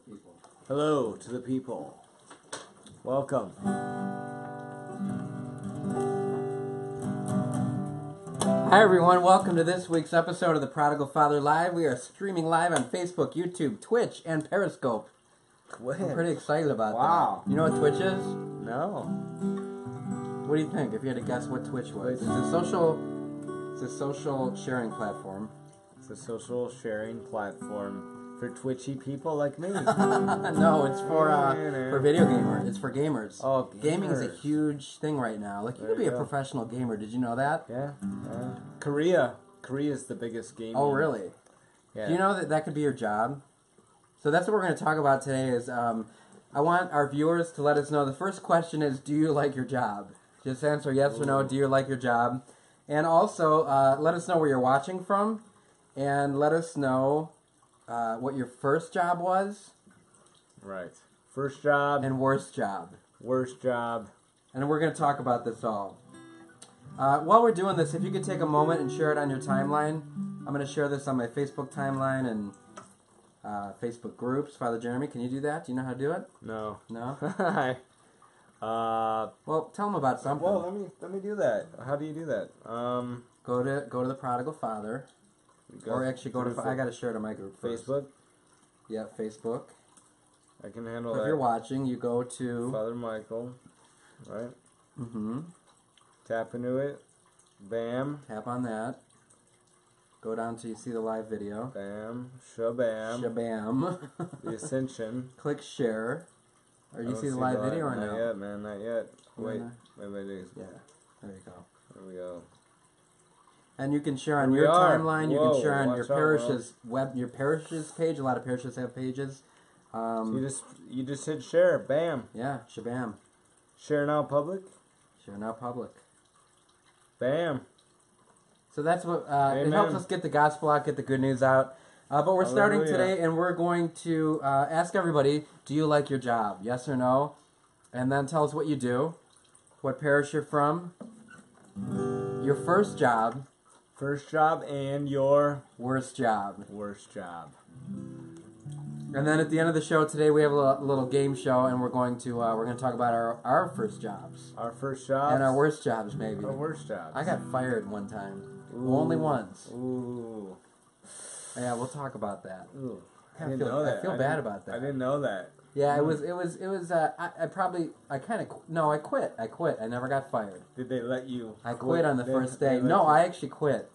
people. Hello to the people. Welcome. Hi everyone, welcome to this week's episode of the Prodigal Father Live. We are streaming live on Facebook, YouTube, Twitch, and Periscope. I'm pretty excited about that. You know what Twitch is? No. What do you think, if you had to guess what Twitch was? It's a social sharing platform. It's a social sharing platform for twitchy people like me. No, it's for video gamers. It's for gamers. Oh, gaming is a huge thing right now. Like, you could be a professional gamer. Did you know that? Yeah. Korea is the biggest gaming. Oh, really? Yeah. Do you know that could be your job? So that's what we're going to talk about today. Is I want our viewers to let us know. The first question is, do you like your job? Just answer yes or no. Do you like your job? And also, let us know where you're watching from, and let us know what your first job was. Right. First job. And worst job. Worst job. And we're going to talk about this all. While we're doing this, if you could take a moment and share it on your timeline. I'm going to share this on my Facebook timeline and Facebook groups. Father Jeremy, can you do that? Do you know how to do it? No. No? Hi. Well, tell them about something. Well, let me do that. How do you do that? Go to the Prodigal Father. Or actually go to... I got to share it on my group first. Facebook? Yeah, Facebook. I can handle So that. if you're watching, you go to... Father Michael. Right? Mm-hmm. Tap into it. Bam. Tap on that. Go down till you see the live video. Bam. Shabam. Shabam. The Ascension. Click share. Or you see the live video or no? Not yet, man. Not yet. Wait. Yeah, there you go. There we go. And you can share on your timeline. You can share on your parish's your parish's page. A lot of parishes have pages. So you just hit share. Bam. Yeah, shabam. Share now public. Share now public. Bam. So that's what it helps us get the gospel out, get the good news out. But we're starting today, and we're going to ask everybody: do you like your job? Yes or no? And then tell us what you do, what parish you're from, your first job. First job and your worst job. Worst job. And then at the end of the show today, we have a little game show, and we're going to talk about our first jobs. Our first jobs and our worst jobs, maybe. Our worst jobs. I got fired one time. Ooh. Only once. Ooh. Yeah, we'll talk about that. Ooh. I feel bad about that. I didn't know that. Yeah, it was. I quit. I never got fired. Did they let you? I quit on the first day. No, I actually quit.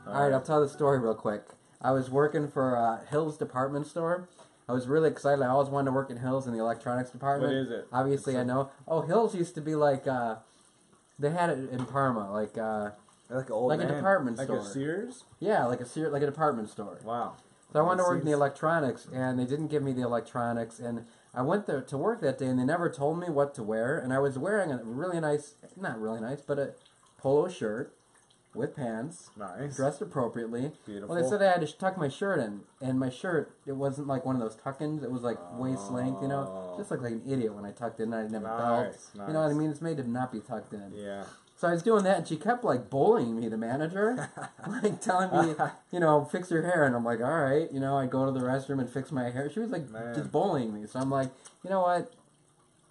All right, I'll tell the story real quick. I was working for Hill's department store. I was really excited. I always wanted to work in Hill's in the electronics department. What is it? Obviously, I know. Oh, Hill's used to be like, they had it in Parma, like a department store. Like a Sears? Yeah, like a department store. Wow. So I wanted to work in the electronics, and they didn't give me the electronics, and I went there to work that day, and they never told me what to wear, and I was wearing a really nice, not really nice, but a polo shirt with pants. Nice. Dressed appropriately. Beautiful. Well, they said I had to tuck my shirt in, and my shirt, it wasn't like one of those tuck-ins, it was like waist length, you know? Just looked like an idiot when I tucked in, and I didn't have a belt. Nice. You know what I mean? It's made to not be tucked in. Yeah. So I was doing that, and she kept, like, bullying me, the manager, like, telling me, you know, fix your hair, and I'm like, all right, you know, I go to the restroom and fix my hair. She was, like, just bullying me, so I'm like, you know what,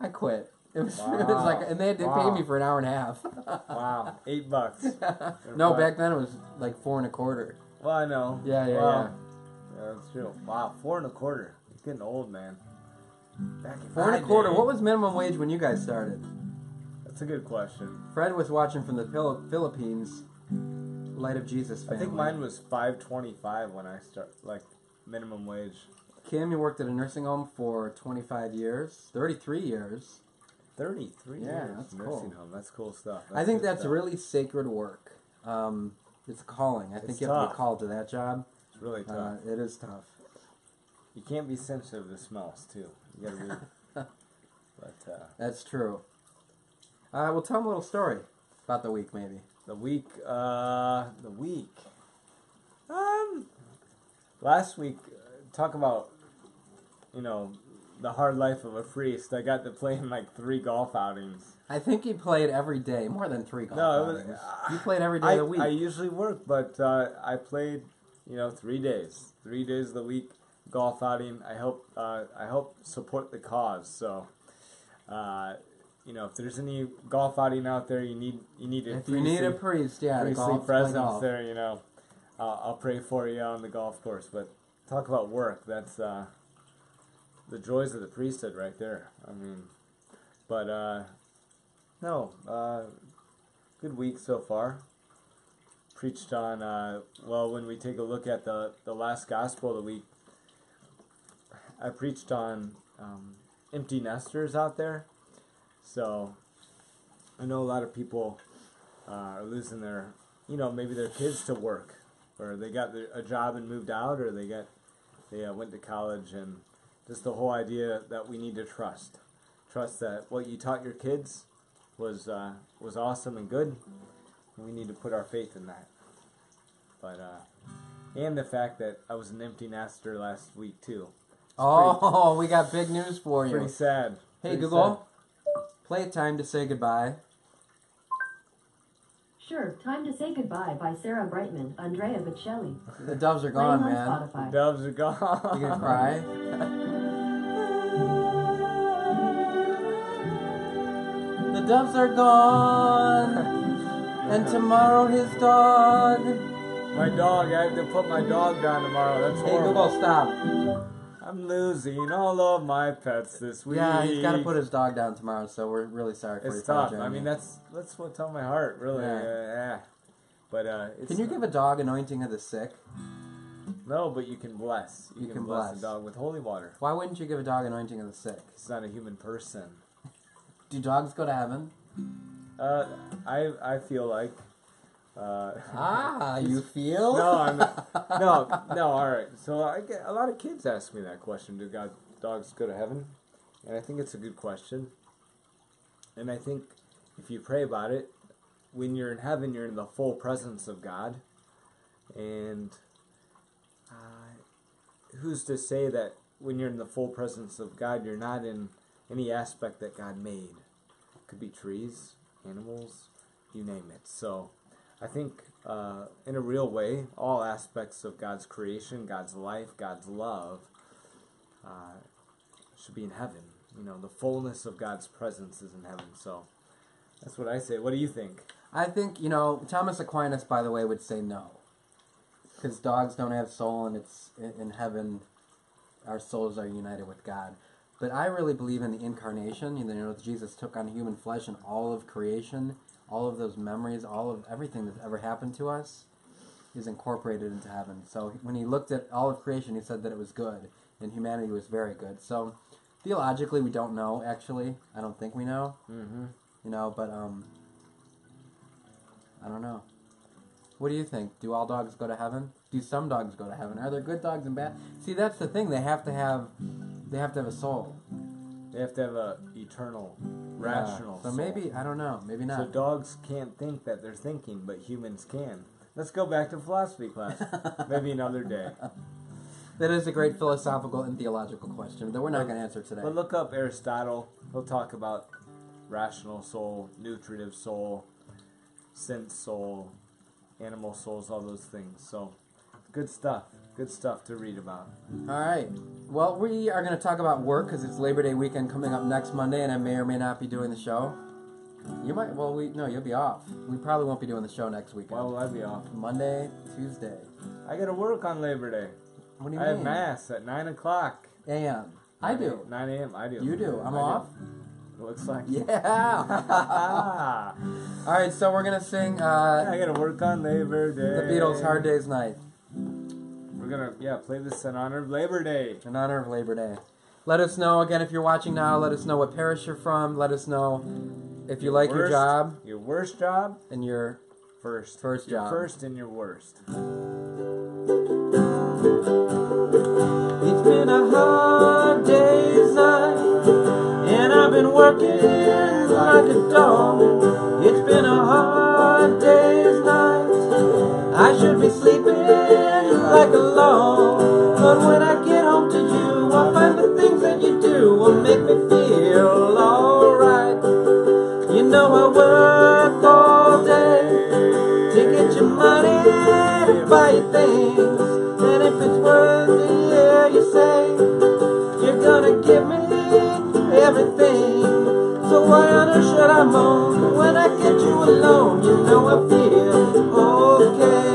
I quit. It was like, and they had to pay me for an hour and a half. Wow, $8. No, back then it was, like, $4.25. Well, I know. Yeah. Yeah, that's true. Wow, $4.25. It's getting old, man. Back in $4.25. What was minimum wage when you guys started? That's a good question. Fred was watching from the Philippines, Light of Jesus family. I think mine was $5.25 when I like minimum wage. Kim, you worked at a nursing home for 25 years, 33 years. 33 years. Yeah, that's nursing cool. home. That's cool stuff. I think that's really sacred work. It's a calling. I think you have to be called to that job. It's really tough. It is tough. You can't be sensitive to smells, too. You gotta be... That's true. Well, tell them a little story about the week, maybe. The week. Last week, talk about, you know, the hard life of a priest. I got to play in like 3 golf outings. I think you played every day, more than 3 golf outings. You played every day of the week. I usually work, but I played, 3 days. 3 days of the week. golf outing. I help support the cause. So, if there's any golf outing out there, you need a if you need a priest, priestly presence there. I'll pray for you on the golf course. But talk about work. That's the joys of the priesthood right there. I mean, but good week so far. Preached on when we take a look at the last gospel of the week, I preached on empty nesters out there. So I know a lot of people are losing their, maybe their kids to work, or they got a job and moved out, or they went to college, and just the whole idea that we need to trust that what you taught your kids was awesome and good, and we need to put our faith in that. But and the fact that I was an empty nester last week too. We got big news for you. Pretty sad. Hey Google, play it time to say goodbye. Sure, Time to Say Goodbye by Sarah Brightman, Andrea Bocelli. The doves are gone, Playing man. on Spotify. The doves are gone. You gonna cry? The doves are gone, and tomorrow his dog. My dog, I have to put my dog down tomorrow. That's horrible. Hey Google, stop. I'm losing all of my pets this week. Yeah, he's got to put his dog down tomorrow, so we're really sorry for you. It's tough. I mean, that's what's on my heart, really. Yeah. But can you give a dog anointing of the sick? No, but you can bless. You can bless a dog with holy water. Why wouldn't you give a dog anointing of the sick? He's not a human person. Do dogs go to heaven? I feel like. You feel? No, I'm not. No. All right. So I get a lot of kids ask me that question: do dogs go to heaven? And I think it's a good question. And I think if you pray about it, when you're in heaven, you're in the full presence of God. And who's to say that when you're in the full presence of God, you're not in any aspect that God made? It could be trees, animals, you name it. So I think in a real way, all aspects of God's creation, God's life, God's love should be in heaven. The fullness of God's presence is in heaven. So that's what I say. What do you think? I think, Thomas Aquinas, by the way, would say no. Because dogs don't have soul, and it's in heaven, our souls are united with God. But I really believe in the incarnation. Jesus took on human flesh, and all of creation, all of those memories, all of everything that's ever happened to us is incorporated into heaven. So when he looked at all of creation, he said that it was good, and humanity was very good. So theologically, we don't know, actually. I don't think we know. Mm-hmm. But I don't know. What do you think? Do all dogs go to heaven? Do some dogs go to heaven? Are there good dogs and bad? See, that's the thing. They have to have a soul. They have to have a eternal, rational so soul. Maybe, I don't know. Maybe not. So dogs can't think that they're thinking, but humans can. Let's go back to philosophy class. Maybe another day. That is a great philosophical and theological question that we're not going to answer today. But look up Aristotle. He'll talk about rational soul, nutritive soul, sense soul, animal souls, all those things. So, good stuff. Good stuff to read about. All right. Well, we are going to talk about work because it's Labor Day weekend coming up next Monday, and I may or may not be doing the show. You might. Well, you'll be off. We probably won't be doing the show next weekend. Why will I be off? Monday, Tuesday. I got to work on Labor Day. What do you I mean? have Mass at 9 o'clock. a.m. I do. 9 a.m. I do. You do. I'm off? It looks like. Yeah. All right, so we're going to sing I got to work on Labor Day. the Beatles' Hard Day's Night. We're going to, play this in honor of Labor Day. In honor of Labor Day. Let us know, again, if you're watching now, let us know what parish you're from. Let us know if you like your job. Your worst job. And your first job. Your first and your worst. It's been a hard day's night, and I've been working like a dog. It's been a hard day's night. I should be sleeping like a log, but when I get home to you, I find the things that you do will make me feel alright. You know I work all day to get your money to buy you things, and if it's worth it, yeah, you say you're gonna give me everything. So why on earth should I moan when I get you alone? You know I feel okay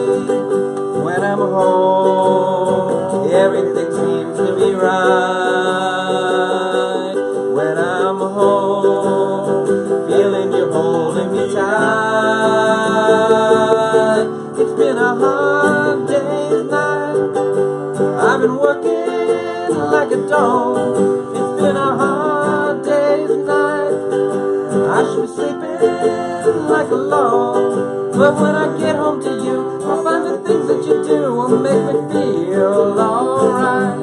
when I'm home. Everything seems to be right when I'm home. Feeling you holding me tight. It's been a hard day's night. I've been working like a dog. It's been a hard day's night. I should be sleeping like a log. But when I get home to you, I'll find the things that you do will make me feel alright.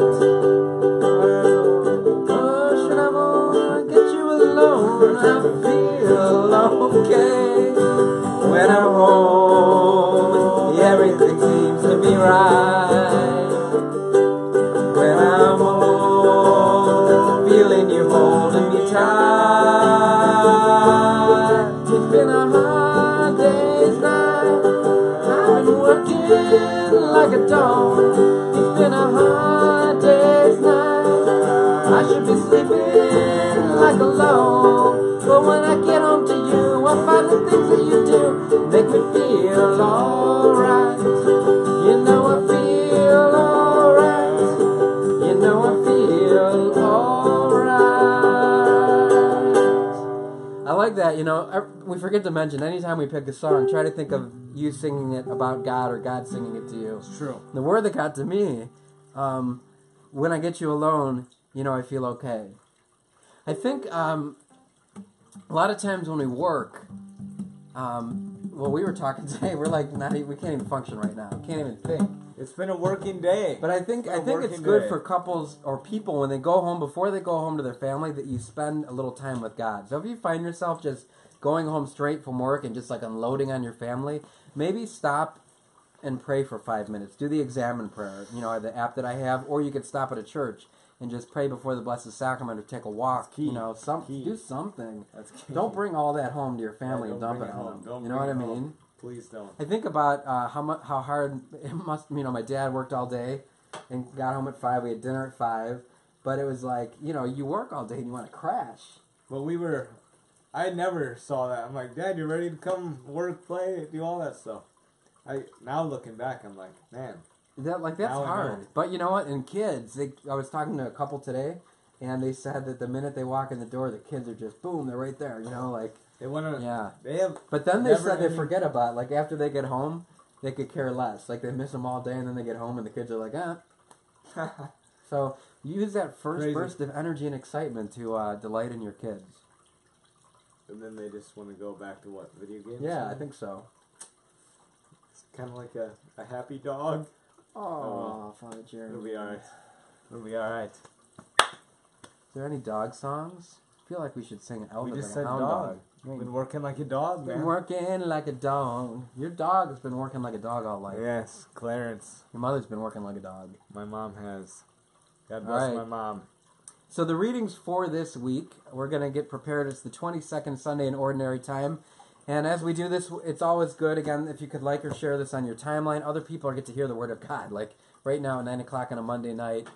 Oh, should I want to get you alone? I feel okay when I'm home. Everything seems to be right when I'm home. Feeling you holding me tight. It's been a hard day's night. I've been working like a dog. It's been a hard day's night. I should be sleeping like a log. But when I get home to you, I find the things that you do make me feel alright. You know I feel alright. You know I feel alright. I like that, you know. We forget to mention, anytime we pick a song, try to think of you singing it about God or God singing it to you. It's true. The word that got to me, when I get you alone, you know I feel okay. I think a lot of times when we work, well, we were talking today, we're like, we can't even function right now. We can't even think. It's been a working day. But I think it's good for couples or people when they go home, before they go home to their family, that you spend a little time with God. So if you find yourself just going home straight from work and just like unloading on your family, maybe stop and pray for 5 minutes. Do the Examine prayer, you know, the app that I have, or you could stop at a church and just pray before the Blessed Sacrament or take a walk. You know, do something. That's key. Don't bring all that home to your family and dump it on them. You know what I mean? Please don't. I think about how hard it must. You know, my dad worked all day and got home at 5. We had dinner at 5, but it was like, you know, you work all day and you want to crash. But I never saw that. I'm like, Dad, you ready to come work, play, do all that stuff? Now looking back, I'm like, man. That's hard. But you know what? In kids, I was talking to a couple today, and they said that the minute they walk in the door, the kids are just boom, they're right there. You know, like they want to. Yeah. They have. But then they said they forget about it. Like after they get home, they could care less. Like they miss them all day, and then they get home, and the kids are like, So use that first burst of energy and excitement to delight in your kids. And then they just want to go back to what, video games? Yeah, I think so. It's kind of like a happy dog. Oh, Father Jeremy. It'll be alright. It'll be alright. Is there any dog songs? I feel like we should sing Elvis. We just like said a hound dog. Been working like a dog, man. Been working like a dog. Your dog has been working like a dog all life. Yes, Clarence. Your mother's been working like a dog. My mom has. God bless my mom. So the readings for this week, we're going to get prepared. It's the 22nd Sunday in Ordinary Time. And as we do this, it's always good, again, if you could like or share this on your timeline. Other people get to hear the Word of God. Like right now at 9 o'clock on a Monday night,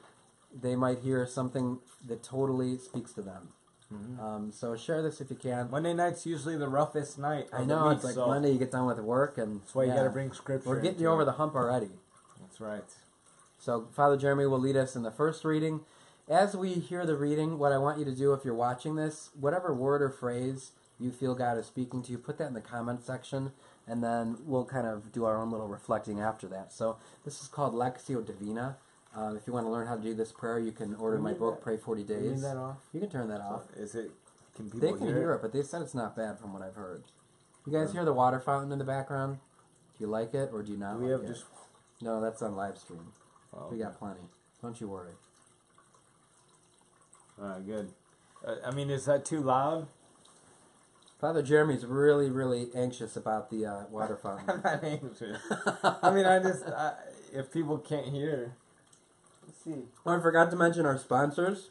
they might hear something that totally speaks to them. Mm-hmm. So share this if you can. Monday night's usually the roughest night of I know, the week, it's like Monday you get done with work. And that's why you got to bring scripture. We're getting you over the hump already. That's right. So Father Jeremy will lead us in the first reading. As we hear the reading, what I want you to do if you're watching this, whatever word or phrase you feel God is speaking to you, put that in the comment section, and then we'll kind of do our own little reflecting after that. So this is called Lectio Divina. If you want to learn how to do this prayer, you can order my book, Pray 40 Days. Turn that off? You can turn that off. Is it? Can people They can hear it, but they said it's not bad from what I've heard. You guys hear the water fountain in the background? Do you like it or do you not we like have it? just... No, that's on live stream. Oh, we got plenty. Don't you worry. Good. I mean, is that too loud? Father Jeremy's really, really anxious about the water fountain. I'm not anxious. I mean, if people can't hear. Let's see. Oh, I forgot to mention our sponsors.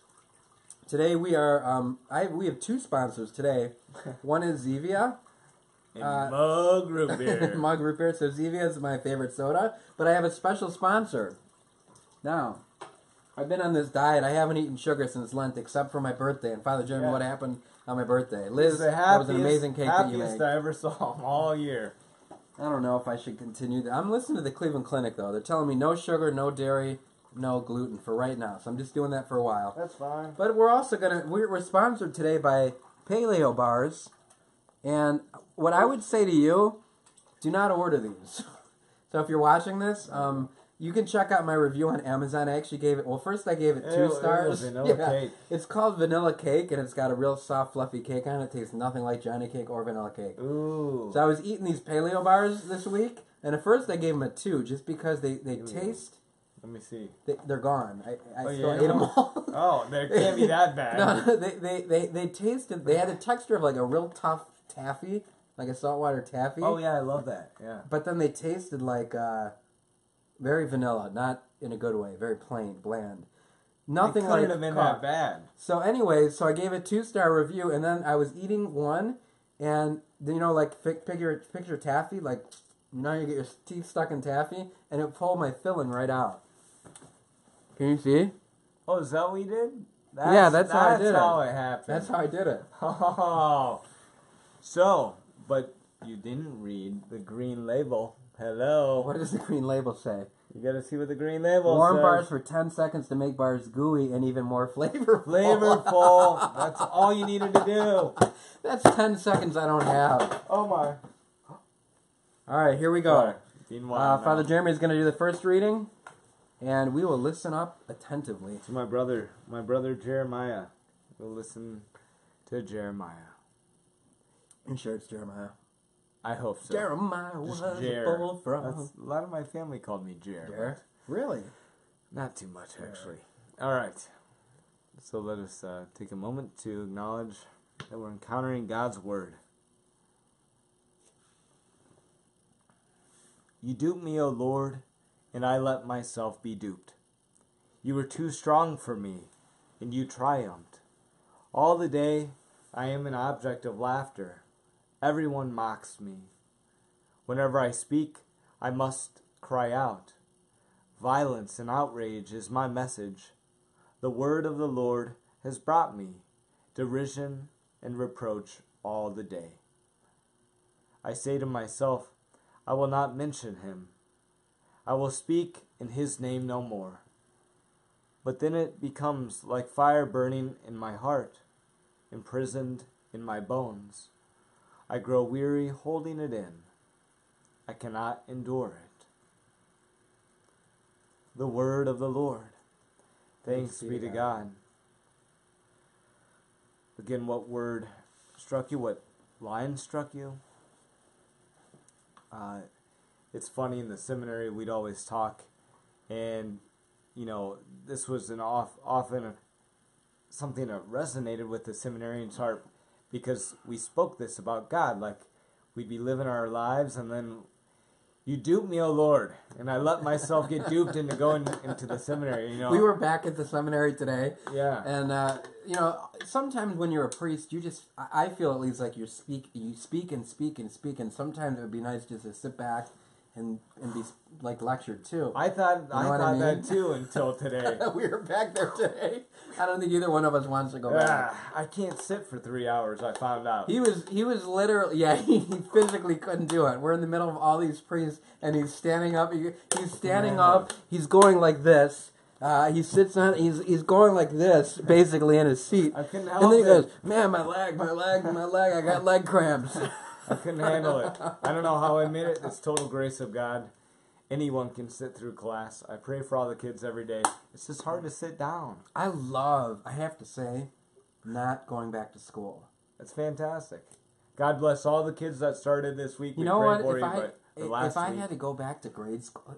Today we are, we have 2 sponsors today. One is Zevia. And Mug Root Beer. Mug Root Beer. So Zevia is my favorite soda, but I have a special sponsor. Now, I've been on this diet. I haven't eaten sugar since Lent, except for my birthday. And Father Jeremy, what happened on my birthday? Liz, that was an amazing cake that you made. Happiest I ever saw him all year. I don't know if I should continue that. I'm listening to the Cleveland Clinic, though. They're telling me no sugar, no dairy, no gluten for right now. So I'm just doing that for a while. That's fine. But we're also we're sponsored today by Paleo Bars. And what I would say to you, do not order these. So if you're watching this, you can check out my review on Amazon. I actually gave it, first I gave it 2 stars. Vanilla cake. It's called Vanilla Cake, and it's got a real soft, fluffy cake on it. It tastes nothing like Johnny Cake or vanilla cake. Ooh. So I was eating these Paleo Bars this week, and at first I gave them a 2 just because they taste... Let me see. They're gone. I still yeah? ate them all. Oh, they can't be that bad. No, they tasted... They had the texture of like a real tough taffy, like a saltwater taffy. Oh, yeah, I love that. Yeah. But then they tasted like... very vanilla, not in a good way. Very plain, bland. Nothing like... It couldn't have been that bad. So anyway, so I gave a 2-star review, and then I was eating one, and then, you know, like, picture taffy, like, you know, you get your teeth stuck in taffy, and it pulled my filling right out. Can you see? Oh, is that what you did? That's how I did it. That's how it happened. That's how I did it. Oh. So, but you didn't read the green label. Hello. What does the green label say? You gotta see what the green label Warm says. bars for 10 seconds to make bars gooey and even more flavorful. Flavorful. That's all you needed to do. That's 10 seconds I don't have. Oh my. All right, here we go. Right. Father Jeremy is going to do the first reading, and we will listen up attentively. To my brother Jeremiah. We'll listen to Jeremiah. You sure it's Jeremiah? I hope so. Jeremiah was a Jer. bullfrog. A lot of my family called me Jer. Jer? Really? Not too much, actually. All right. So let us take a moment to acknowledge that we're encountering God's Word. You duped me, O Lord, and I let myself be duped. You were too strong for me, and you triumphed. All the day I am an object of laughter. Everyone mocks me. Whenever I speak, I must cry out. Violence and outrage is my message. The word of the Lord has brought me derision and reproach all the day. I say to myself, I will not mention him. I will speak in his name no more. But then it becomes like fire burning in my heart, imprisoned in my bones. I grow weary holding it in. I cannot endure it. The word of the Lord. Thanks be to God. Again, what word struck you? What line struck you? It's funny, in the seminary we'd always talk, and you know, this was often something that resonated with the seminarian's heart, because we spoke this about God. Like, we'd be living our lives, and then, you duped me, O Lord, and I let myself get duped into going into the seminary. You know, we were back at the seminary today. Yeah. And you know, sometimes when you're a priest, I feel at least like you speak and speak and speak, and sometimes it would be nice just to sit back and be like lectured too. I thought that too until today. We were back there today. I don't think either one of us wants to go back. I can't sit for 3 hours, I found out. He was literally, he physically couldn't do it. We're in the middle of all these priests, and he's standing up. He's standing up. He's going like this. He sits on. He's going like this, basically in his seat. I couldn't help it. And then he goes, "Man, my leg. I got leg cramps." I couldn't handle it. I don't know how I made it. It's total grace of God. Anyone can sit through class. I pray for all the kids every day. It's just hard to sit down. I have to say, not going back to school. It's fantastic. God bless all the kids that started this week. You know what? If I had to go back to grade school,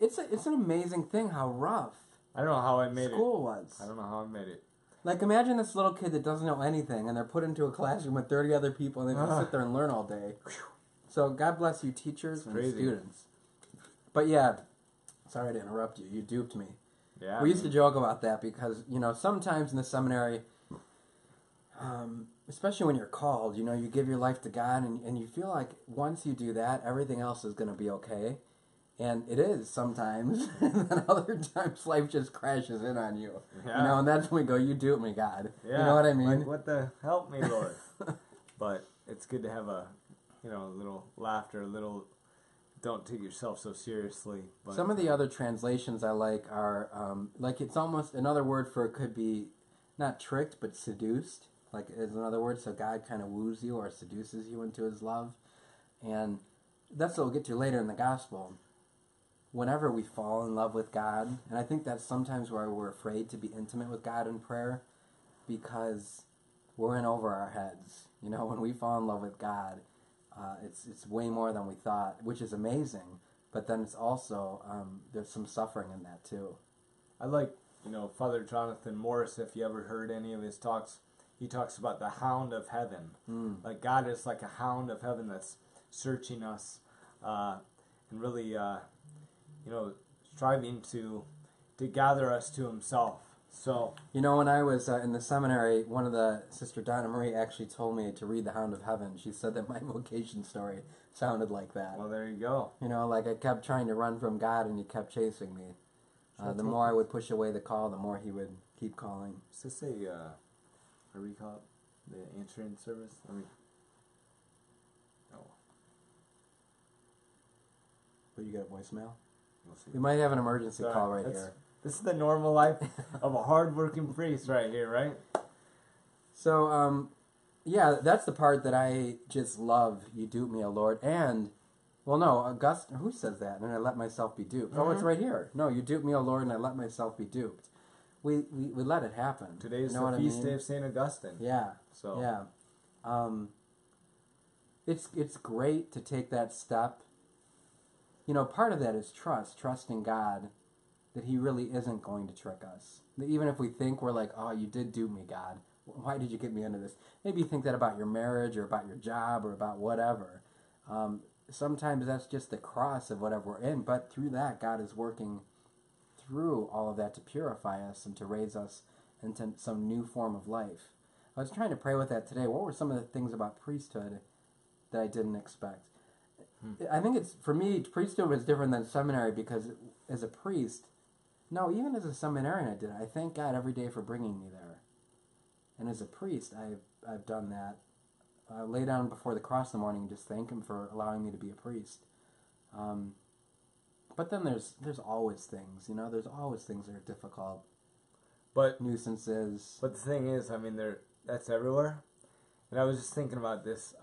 it's an amazing thing how rough I don't know how I made school was. I don't know how I made it. Like, imagine this little kid that doesn't know anything, and they're put into a classroom with 30 other people, and they have to sit there and learn all day. So, God bless you, teachers and students. But yeah, sorry to interrupt you. You duped me. Yeah. We used to joke about that because, you know, sometimes in the seminary, especially when you're called, you know, you give your life to God, and you feel like once you do that, everything else is going to be okay. And it is sometimes, and then other times life just crashes in on you. Yeah. You know, and that's when we go, you do it, me God. Yeah. You know what I mean? Like, what the help me, Lord. But it's good to have a little laughter, a little don't take yourself so seriously. But, some of the other translations I like are, like it's almost, another word for it could be not tricked, but seduced. Like is another word, so God kind of woos you or seduces you into his love. And that's what we'll get to later in the gospel. Whenever we fall in love with God, and I think that's sometimes where we're afraid to be intimate with God in prayer, because we're in over our heads. You know, when we fall in love with God, it's way more than we thought, which is amazing. But then it's also, there's some suffering in that too. I like, Father Jonathan Morris, if you ever heard any of his talks, he talks about the hound of heaven. Like God is like a hound of heaven that's searching us and really, striving to gather us to himself. So, when I was in the seminary, one of the Sister Donna Marie actually told me to read The Hound of Heaven. She said that my vocation story sounded like that. Well, there you go. Like I kept trying to run from God and he kept chasing me. The more I would push away the call, the more he would keep calling. Is this what do we call it? The answering service? No. But you got a voicemail? We'll see. We might have an emergency Sorry, call right here. This is the normal life of a hard-working priest right here, right? So, yeah, that's the part that I just love. You dupe me, O Lord. And, well, no, Augustine, who says that? And I let myself be duped. Oh, it's right here. No, you dupe me, O Lord, and I let myself be duped. We let it happen. Today's you know the feast day of St. Augustine. Yeah. So. Yeah. It's great to take that step. Part of that is trusting God that he really isn't going to trick us. That even if we think we're like, oh, you did do me, God. Why did you get me into this? Maybe you think that about your marriage or about your job or about whatever. Sometimes that's just the cross of whatever we're in. But through that, God is working through all of that to purify us and to raise us into some new form of life. I was trying to pray with that today. What were some of the things about priesthood that I didn't expect? I think for me, priesthood was different than seminary because as a priest, no, even as a seminarian I did it. I thank God every day for bringing me there. And as a priest, I've done that. I lay down before the cross in the morning and just thank him for allowing me to be a priest. But then there's always things, there's always things that are difficult. But nuisances. But the thing is, that's everywhere. And I was just thinking about this.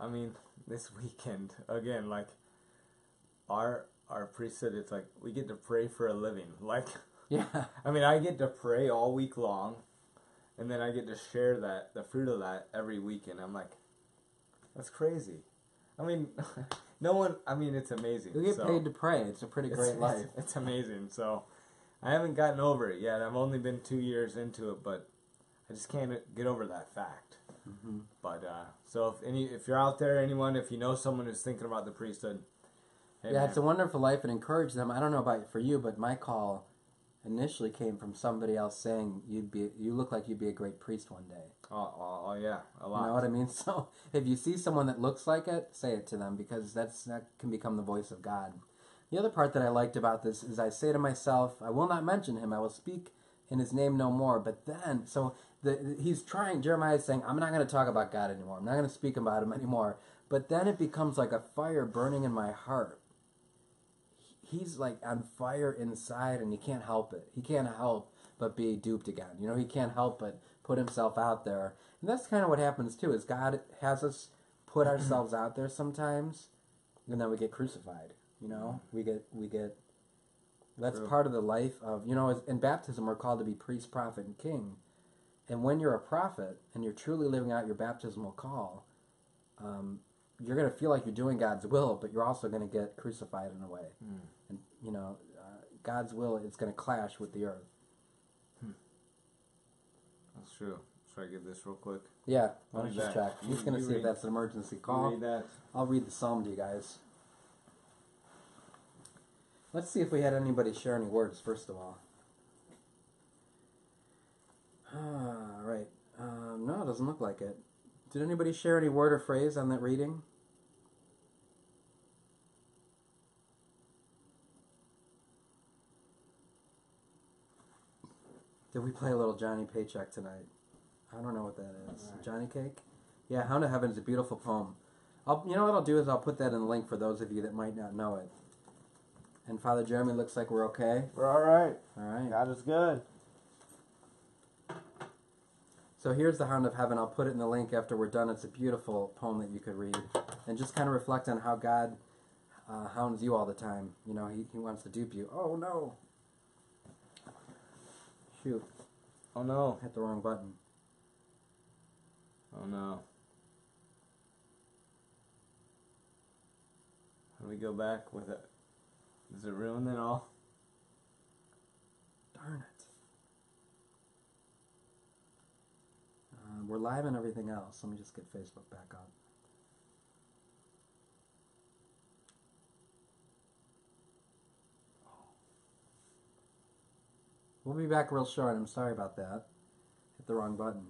This weekend, again, like, our priesthood, it's like, we get to pray for a living. Like, yeah. I get to pray all week long, and then I get to share the fruit of that every weekend. I'm like, that's crazy. No one, it's amazing. We get paid to pray. It's a pretty great life. It's amazing. So, I haven't gotten over it yet. I've only been 2 years into it, but I just can't get over that fact. Mm-hmm. But, so if you're out there, anyone, if you know someone who's thinking about the priesthood, hey, yeah, man. it's a wonderful life and encourage them. I don't know about for you, but my call initially came from somebody else saying you look like you'd be a great priest one day. Oh yeah, a lot. You know what I mean? So if you see someone that looks like it, say it to them because that can become the voice of God. The other part that I liked about this is I say to myself, I will not mention him. I will speak in his name no more. But then, Jeremiah is saying, I'm not going to talk about God anymore. I'm not going to speak about him anymore. But then it becomes like a fire burning in my heart. He's like on fire inside and he can't help it. He can't help but be duped again. He can't help but put himself out there. And that's kind of what happens too, is God has us put ourselves out there sometimes and then we get crucified. We get that's True. part of the life of, in baptism we're called to be priest, prophet, and king. And when you're a prophet and you're truly living out your baptismal call, you're going to feel like you're doing God's will, but you're also going to get crucified in a way. And, God's will is going to clash with the earth. That's true. Should I give this real quick? Yeah, why don't you Read that. check? He's going to see if that's an emergency call. Read that. I'll read the psalm to you guys. Let's see if we had anybody share any words, first of all. Right. No, it doesn't look like it. Did anybody share any word or phrase on that reading? Did we play a little Johnny Paycheck tonight? I don't know what that is. Right. Johnny Cake? Yeah, Hound of Heaven is a beautiful poem. You know what I'll do is I'll put that in the link for those of you that might not know it. And Father Jeremy, looks like we're okay. We're all right. All right. God is good. So here's the Hound of Heaven. I'll put it in the link after we're done. It's a beautiful poem that you could read. And just kind of reflect on how God hounds you all the time. You know, he wants to dupe you. Oh, no. Shoot. Oh no. Hit the wrong button. Oh no. How do we go back with it? Does it ruin it all? Darn it. We're live and everything else. Let me just get Facebook back up. We'll be back real short. I'm sorry about that. Hit the wrong button.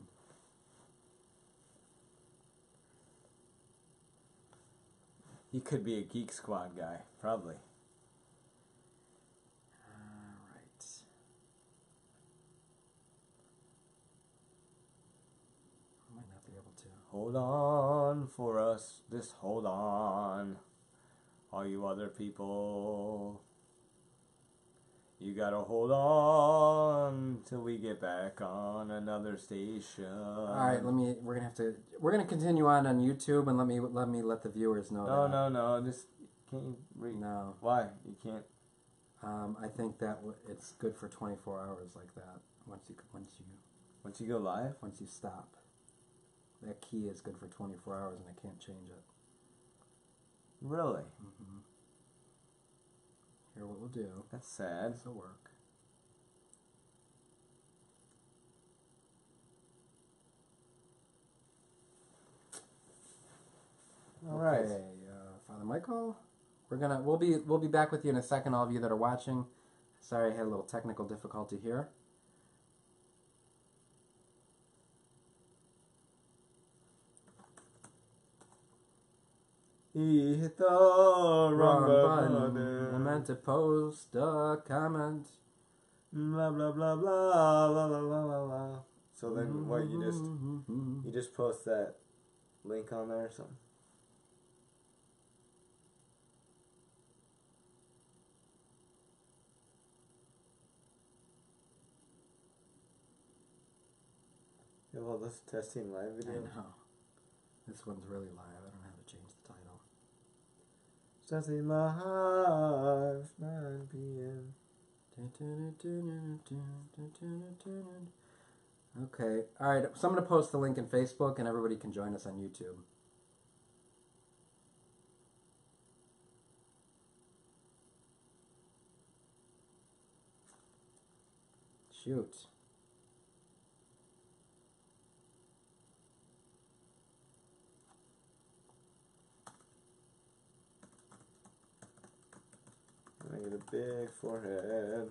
He could be a Geek Squad guy, probably. Alright. I might not be able to. Hold on for us, just hold on. All you other people. You gotta hold on till we get back on another station. Alright, we're gonna continue on YouTube and let me let the viewers know that. No, just can't you read? No. Why? You can't. I think that it's good for 24 hours like that. Once Once you go live? you stop. That key is good for 24 hours and I can't change it. Really? Mm-hmm. Here, what we'll do. That's sad. This will work. All right. Okay, Father Michael, we'll be back with you in a second. All of you that are watching. Sorry, I had a little technical difficulty here. He hit the wrong button. I meant to post a comment. Blah blah blah blah blah blah blah blah. So then, what you just post that link on there or something? Yeah, well, this testing live I video. know. This one's really live. I don't know how to change the title. Testing live, 9 p.m. Okay. Alright, so I'm going to post the link in Facebook and everybody can join us on YouTube. Shoot. I get a big forehead.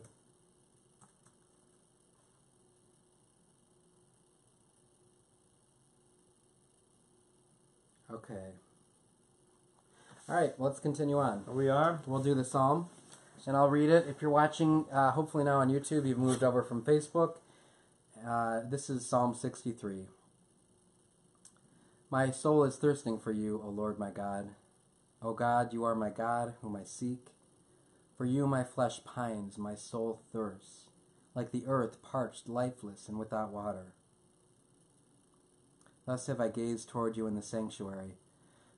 Okay. Alright, let's continue on. Are we armed? We'll do the psalm, and I'll read it. If you're watching, hopefully now on YouTube, you've moved over from Facebook. This is Psalm 63. My soul is thirsting for you, O Lord my God. O God, you are my God, whom I seek. For you my flesh pines, my soul thirsts, like the earth parched, lifeless, and without water. Thus have I gazed toward you in the sanctuary,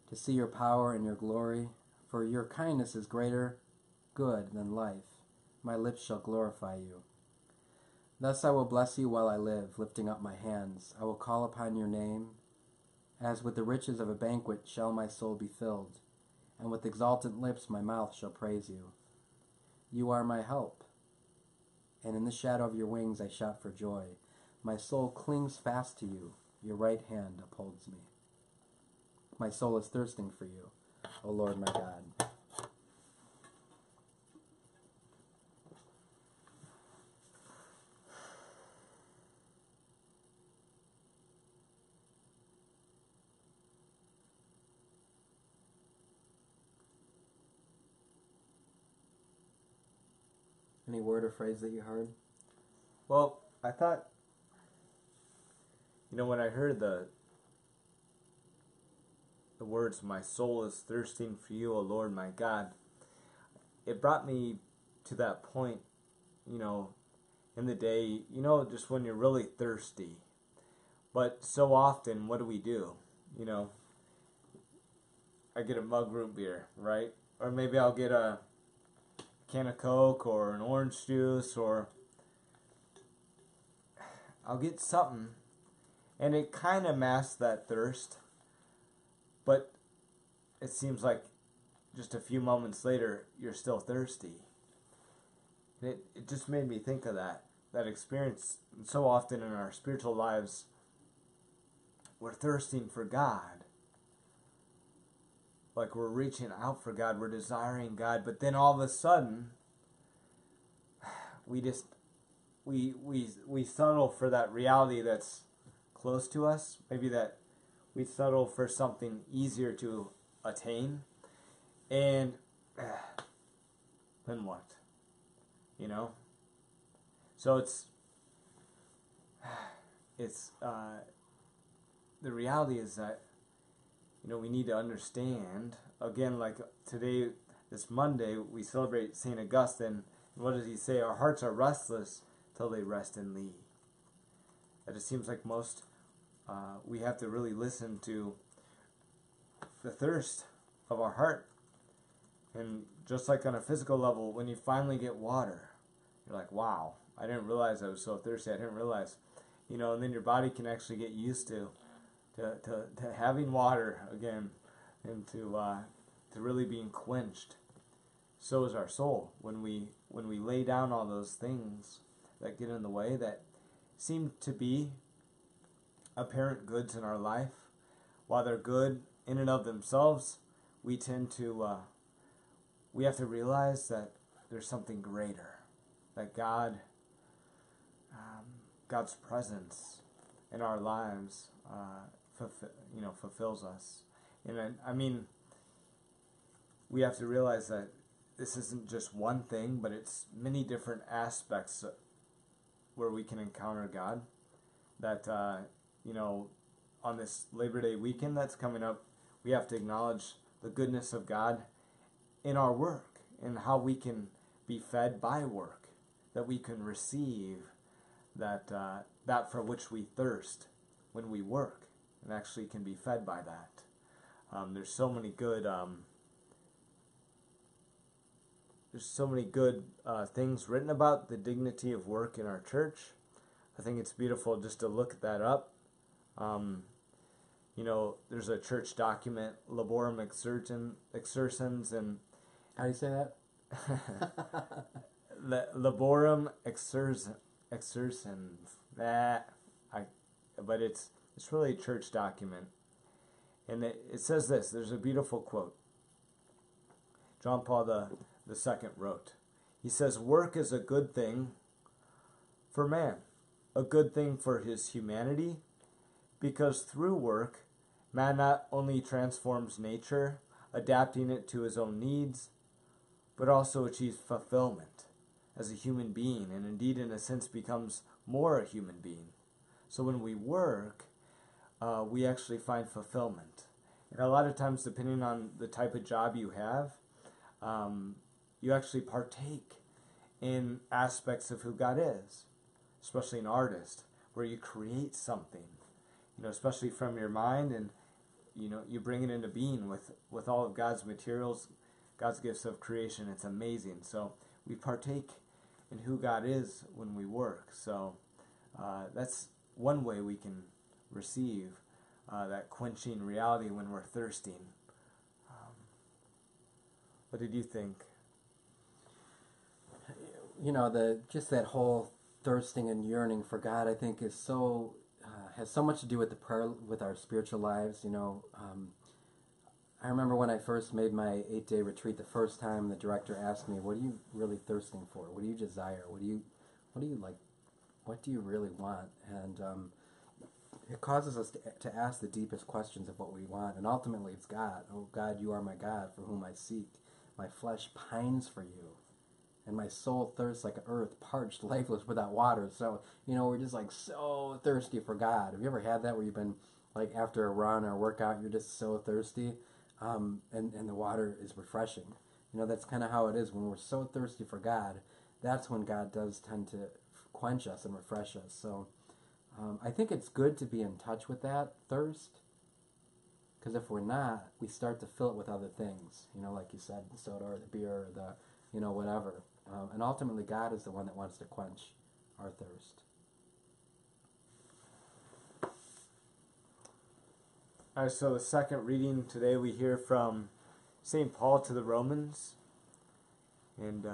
to see your power and your glory, for your kindness is greater good than life. My lips shall glorify you. Thus I will bless you while I live, lifting up my hands. I will call upon your name. As with the riches of a banquet shall my soul be filled, and with exultant lips my mouth shall praise you. You are my help, and in the shadow of your wings I shout for joy. My soul clings fast to you. Your right hand upholds me. My soul is thirsting for you, O Lord my God. Any word or phrase that you heard? Well, I thought, when I heard the words, "My soul is thirsting for you, O Lord my God," it brought me to that point, in the day, just when you're really thirsty. But so often, what do? I get a mug root beer, right? Or maybe I'll get a can of Coke or an orange juice, or I'll get something, and it kind of masks that thirst, but it seems like just a few moments later, you're still thirsty. And it just made me think of that experience. And so often in our spiritual lives, we're thirsting for God. Like we're reaching out for God, we're desiring God, but then all of a sudden, we settle for that reality that's close to us. Maybe that we settle for something easier to attain. And then what? So it's the reality is that we need to understand, again, like today, this Monday, we celebrate St. Augustine. And what does he say? Our hearts are restless till they rest in thee. That it seems like most we have to really listen to the thirst of our heart. And just like on a physical level, when you finally get water, you're like, wow, I didn't realize I was so thirsty. I didn't realize, and then your body can actually get used to having water again, and to really being quenched. So is our soul. When we lay down all those things that get in the way, that seem to be apparent goods in our life, while they're good in and of themselves, we tend to we have to realize that there's something greater, that God's presence in our lives fulfills us. And I mean, we have to realize that this isn't just one thing, but it's many different aspects where we can encounter God. That on this Labor Day weekend that's coming up, we have to acknowledge the goodness of God in our work, and how we can be fed by work, that we can receive that for which we thirst when we work, and actually can be fed by that. There's so many good things written about the dignity of work in our church. I think it's beautiful just to look that up. There's a church document, Laborum Exercens, and how do you say that? Laborum Exercens. But it's really a church document, and it says this. There's a beautiful quote. John Paul II wrote. He says, "Work is a good thing for man, a good thing for his humanity, because through work, man not only transforms nature, adapting it to his own needs, but also achieves fulfillment as a human being, and indeed in a sense becomes more a human being." So when we work, we actually find fulfillment. And a lot of times, depending on the type of job you have, you actually partake in aspects of who God is, especially an artist, where you create something, especially from your mind, and you bring it into being with all of God's materials, God's gifts of creation. It's amazing. So we partake in who God is when we work. So that's one way we can receive that quenching reality when we're thirsting. What did you think? Just that whole thirsting and yearning for God, I think, is so has so much to do with the prayer, with our spiritual lives. I remember when I first made my 8-day retreat the first time, the director asked me, "What are you really thirsting for? What do you desire? What do you like? What do you really want?" And it causes us to ask the deepest questions of what we want, and ultimately it's God. "Oh God, you are my God, for whom I seek. My flesh pines for you." and my soul thirsts like earth, parched, lifeless, without water. So, we're just like so thirsty for God. Have you ever had that where you've been like after a run or a workout, you're just so thirsty, and the water is refreshing? That's kind of how it is when we're so thirsty for God. That's when God does tend to quench us and refresh us. So I think it's good to be in touch with that thirst, because if we're not, we start to fill it with other things, like you said, the soda or the beer or the, whatever. And ultimately, God is the one that wants to quench our thirst. All right, so the second reading today we hear from St. Paul to the Romans. And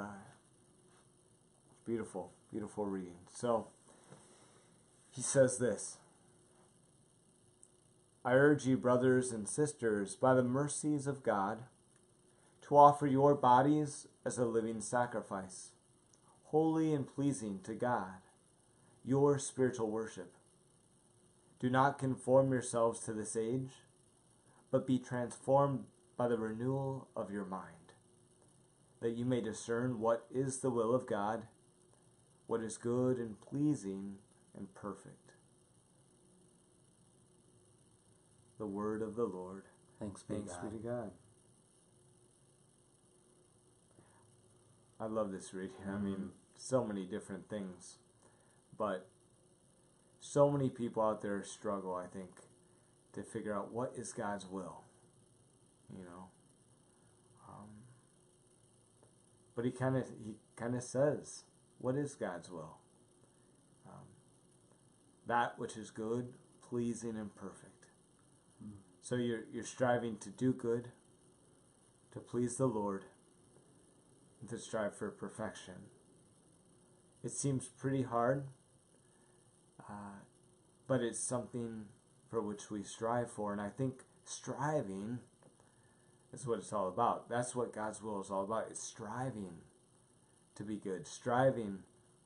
beautiful, beautiful reading. So, he says this: I urge you, brothers and sisters, by the mercies of God, to offer your bodies as a living sacrifice, holy and pleasing to God, your spiritual worship. Do not conform yourselves to this age, but be transformed by the renewal of your mind, that you may discern what is the will of God, what is good and pleasing and perfect. The word of the Lord. Thanks be to God. I love this reading. I mean, so many different things. But so many people out there struggle, I think, to figure out what is God's will. But he kind of says, what is God's will? That which is good, pleasing, and perfect. So you're striving to do good, to please the Lord, and to strive for perfection. It seems pretty hard, but it's something for which we strive for. And I think striving is what it's all about. That's what God's will is all about. It's striving to be good, striving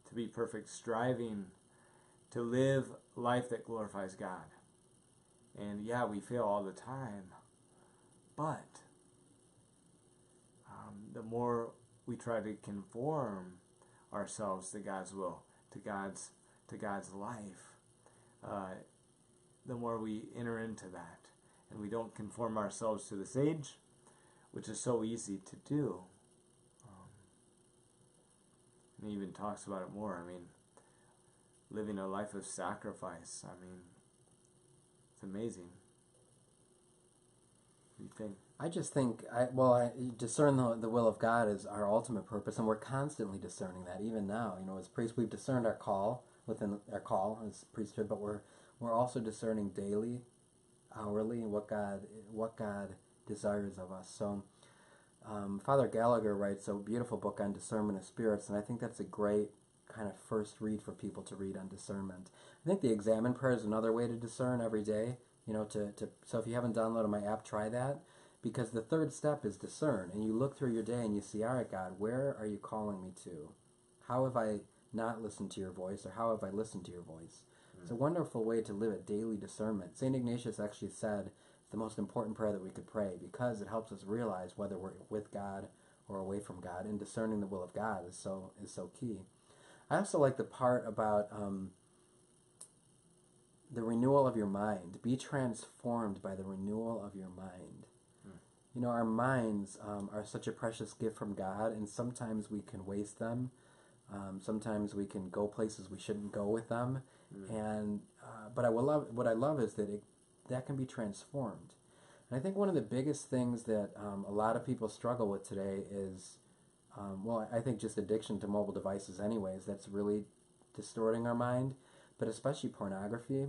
to be perfect, striving to live life that glorifies God. And yeah, we fail all the time, but the more we try to conform ourselves to God's will, to God's life, the more we enter into that, and we don't conform ourselves to this age, which is so easy to do. And he even talks about it more. I mean, living a life of sacrifice. I mean, it's amazing. What do you think? I just think, discern the will of God is our ultimate purpose, and we're constantly discerning that. Even now, as priests, we've discerned our call within our call as priesthood, but we're also discerning daily, hourly, what God desires of us. So, Father Gallagher writes a beautiful book on discernment of spirits, and I think that's a great kind of first read for people to read on discernment. I think the Examine prayer is another way to discern every day. So if you haven't downloaded my app, try that, because the third step is discern, and you look through your day and you see, all right, God, where are you calling me to? How have I not listened to your voice, or how have I listened to your voice? It's a wonderful way to live a daily discernment. St. Ignatius actually said it's the most important prayer that we could pray, because it helps us realize whether we're with God or away from God, and discerning the will of God is so key. I also like the part about the renewal of your mind. Be transformed by the renewal of your mind. Our minds are such a precious gift from God, and sometimes we can waste them. Sometimes we can go places we shouldn't go with them. But what I love is that can be transformed. And I think one of the biggest things that a lot of people struggle with today is, I think just addiction to mobile devices anyways, that's really distorting our mind, but especially pornography.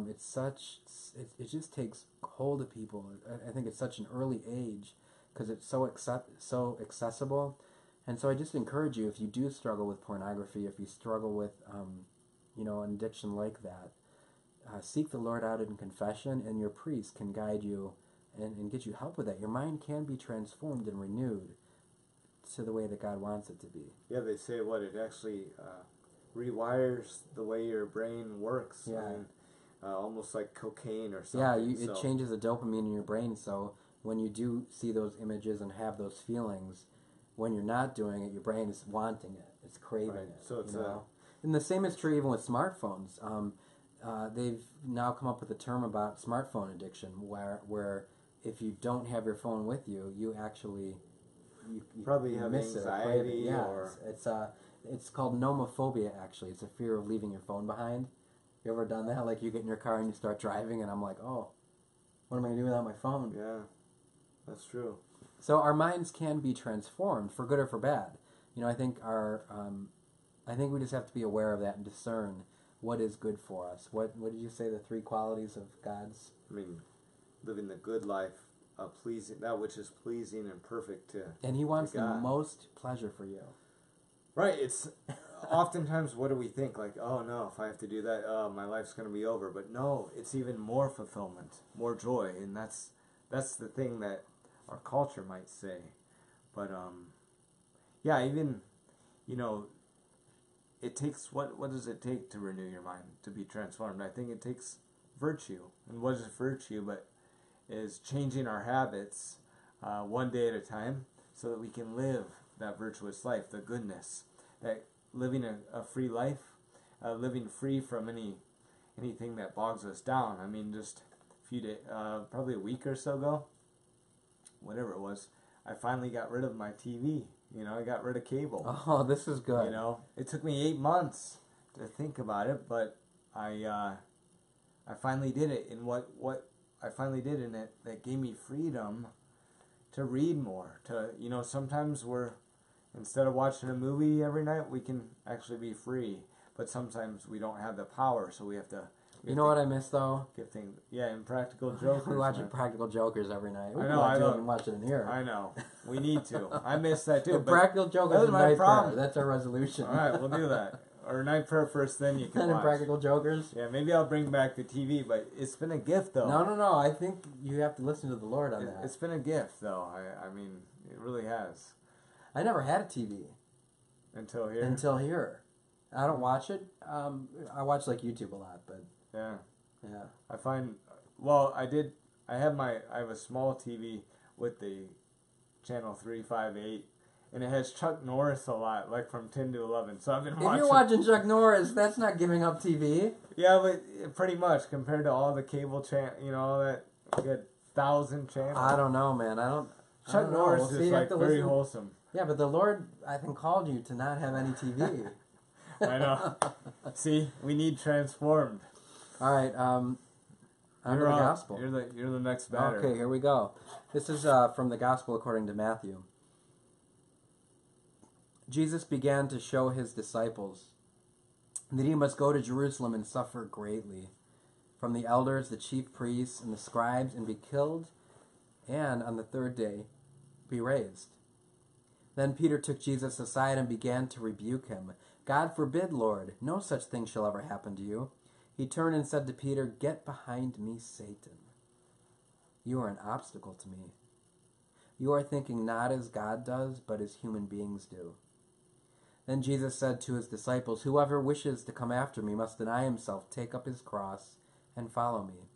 It just takes hold of people. I think it's such an early age because it's so accessible. And so I just encourage you, if you do struggle with pornography, if you struggle with, an addiction like that, seek the Lord out in confession, and your priest can guide you and get you help with that. Your mind can be transformed and renewed to the way that God wants it to be. Yeah, they say it actually rewires the way your brain works. Yeah. I mean, almost like cocaine or something. Yeah, it changes the dopamine in your brain, so when you do see those images and have those feelings, when you're not doing it, your brain is wanting it. It's craving Right. it. So it's you know? And the same is true even with smartphones. They've now come up with a term about smartphone addiction, where if you don't have your phone with you, you actually you probably have miss anxiety it. Yeah, or it's called nomophobia. Actually, it's a fear of leaving your phone behind. You ever done that? Like you get in your car and you start driving, and I'm like, oh, what am I gonna do without my phone? Yeah, that's true. So our minds can be transformed for good or for bad. You know, I think I think we just have to be aware of that and discern what is good for us. What did you say the 3 qualities of God's? I mean, living the good life, pleasing, that which is pleasing and perfect to. And He wants to the God. most pleasure for you. Right. It's oftentimes what do we think? Like, oh no, if I have to do that, my life's going to be over. But no, it's even more fulfillment, more joy, and that's the thing that our culture might say. But yeah, even it takes what does it take to renew your mind, to be transformed? I think it takes virtue. And what is virtue but is changing our habits one day at a time so that we can live that virtuous life, the goodness, that living a free life, living free from anything that bogs us down. I mean, just a few days, probably a week or so ago, whatever it was, I finally got rid of my TV. I got rid of cable. Oh, this is good. It took me 8 months to think about it, but I finally did it. And what I finally did in it, that gave me freedom to read more. Sometimes instead of watching a movie every night, we can actually be free. But sometimes we don't have the power, so we have to. You know what I miss though? Give things, Impractical Jokers. We watch Practical Jokers every night. We I know. I do it love. and watch it in here. I know. We need to. I miss that too. Practical Jokers that's and my night problem. prayer. That's our resolution. All right, we'll do that. Or night prayer first, then you can And watch. Practical Jokers. Yeah, maybe I'll bring back the TV, but it's been a gift though. No. I think you have to listen to the Lord on that. It's been a gift though. I mean, it really has. I never had a TV Until here. until here. I don't watch it. I watch like YouTube a lot, but Yeah. yeah. I find. Well, I have a small TV with the channel 358, and it has Chuck Norris a lot, like from 10 to 11. So I've been watching. If you're watching Chuck Norris, that's not giving up TV. Yeah, but pretty much compared to all the cable all that good 1,000 channels. I don't know, man. I don't Chuck know. Norris We'll is see. like very wholesome. Yeah, but the Lord, I think, called you to not have any TV. I know. See, we need transformed. All right, on to the gospel. You're the next batter. Okay, here we go. This is from the gospel according to Matthew. Jesus began to show his disciples that he must go to Jerusalem and suffer greatly from the elders, the chief priests, and the scribes, and be killed, and on the 3rd day be raised. Then Peter took Jesus aside and began to rebuke him. God forbid, Lord, no such thing shall ever happen to you. He turned and said to Peter, Get behind me, Satan. You are an obstacle to me. You are thinking not as God does, but as human beings do. Then Jesus said to his disciples, Whoever wishes to come after me must deny himself, take up his cross, and follow me.